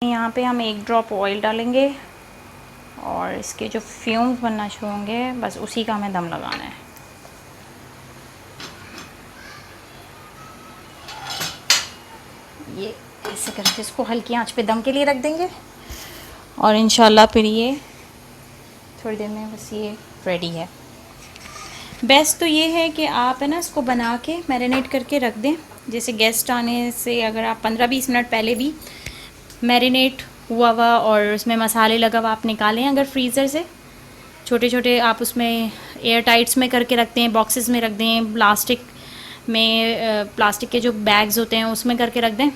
यहाँ पे हम 1 ड्रॉप ऑयल डालेंगे और इसके जो फ्यूम्स बनना शुरू होंगे बस उसी का हमें दम लगाना है। ये ऐसे करके इसको हल्की आंच पे दम के लिए रख देंगे और इंशाल्लाह फिर ये थोड़ी देर में बस ये रेडी है। बेस्ट तो ये है कि आप है ना इसको बना के मैरिनेट करके रख दें। जैसे गेस्ट आने से अगर आप 15-20 मिनट पहले भी मैरिनेट हुआ हुआ और उसमें मसाले लगा हुआ आप निकालें अगर फ्रीज़र से, छोटे छोटे आप उसमें एयर टाइट्स में करके रखते हैं, बॉक्सेस में रख दें, प्लास्टिक के जो बैग्स होते हैं उसमें करके रख दें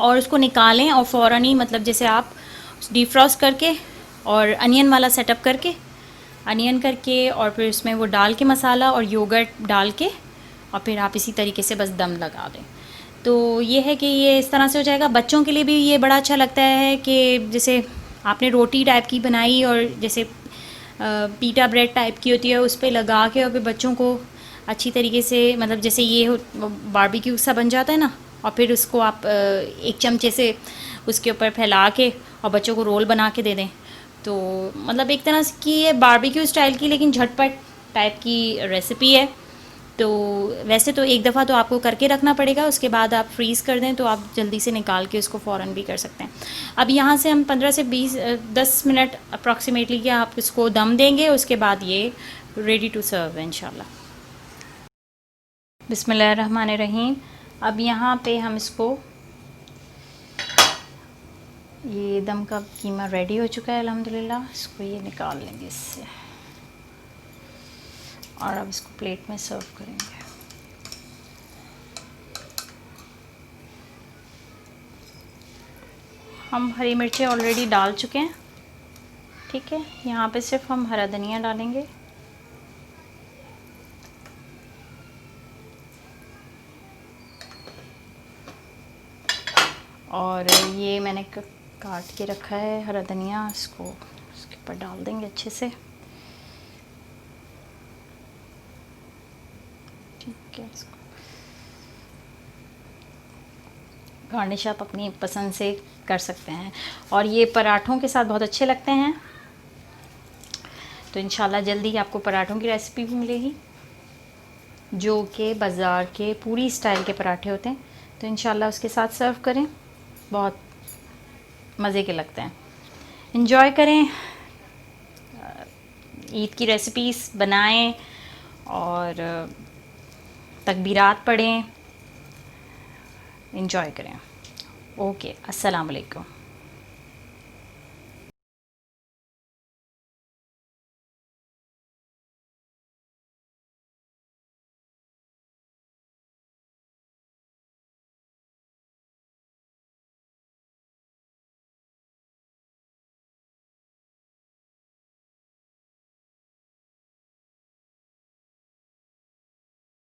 और उसको निकालें और फ़ौरन ही मतलब जैसे आप डीफ्रॉस्ट करके और अनियन वाला सेटअप करके अनियन करके और फिर उसमें वो डाल के मसाला और योगर्ट डाल के और फिर आप इसी तरीके से बस दम लगा दें। तो ये है कि ये इस तरह से हो जाएगा। बच्चों के लिए भी ये बड़ा अच्छा लगता है कि जैसे आपने रोटी टाइप की बनाई और जैसे पीटा ब्रेड टाइप की होती है उस पर लगा के और फिर बच्चों को अच्छी तरीके से मतलब जैसे ये हो बारबेक्यू सा बन जाता है ना, और फिर उसको आप एक चमचे से उसके ऊपर फैला के और बच्चों को रोल बना के दे दें। तो मतलब एक तरह की ये बारबेक्यू स्टाइल की लेकिन झटपट टाइप की रेसिपी है। तो वैसे तो एक दफ़ा तो आपको करके रखना पड़ेगा, उसके बाद आप फ्रीज़ कर दें तो आप जल्दी से निकाल के उसको फ़ौरन भी कर सकते हैं। अब यहाँ से हम 15 से 10 मिनट अप्रॉक्सीमेटली कि आप इसको दम देंगे, उसके बाद ये रेडी टू सर्व है इंशाल्लाह। बिस्मिल्लाहिर्रहमानिर्रहीम। अब यहाँ पे हम इसको ये दम का कीमा रेडी हो चुका है अल्हम्दुलिल्लाह। इसको ये निकाल लेंगे इससे और अब इसको प्लेट में सर्व करेंगे। हम हरी मिर्चें ऑलरेडी डाल चुके हैं, ठीक है। यहाँ पे सिर्फ हम हरा धनिया डालेंगे और ये मैंने काट के रखा है हरा धनिया, इसको इसके ऊपर डाल देंगे अच्छे से, ठीक है। इसको गार्निश आप अपनी पसंद से कर सकते हैं और ये पराठों के साथ बहुत अच्छे लगते हैं। तो इंशाल्लाह जल्दी आपको पराठों की रेसिपी भी मिलेगी जो कि बाज़ार के पूरी स्टाइल के पराठे होते हैं। तो इंशाल्लाह उसके साथ सर्व करें, बहुत मज़े के लगते हैं। एंजॉय करें, ईद की रेसिपीज़ बनाएं और तकबीरात पढ़ें, एंजॉय करें। ओके, अस्सलाम वालेकुम।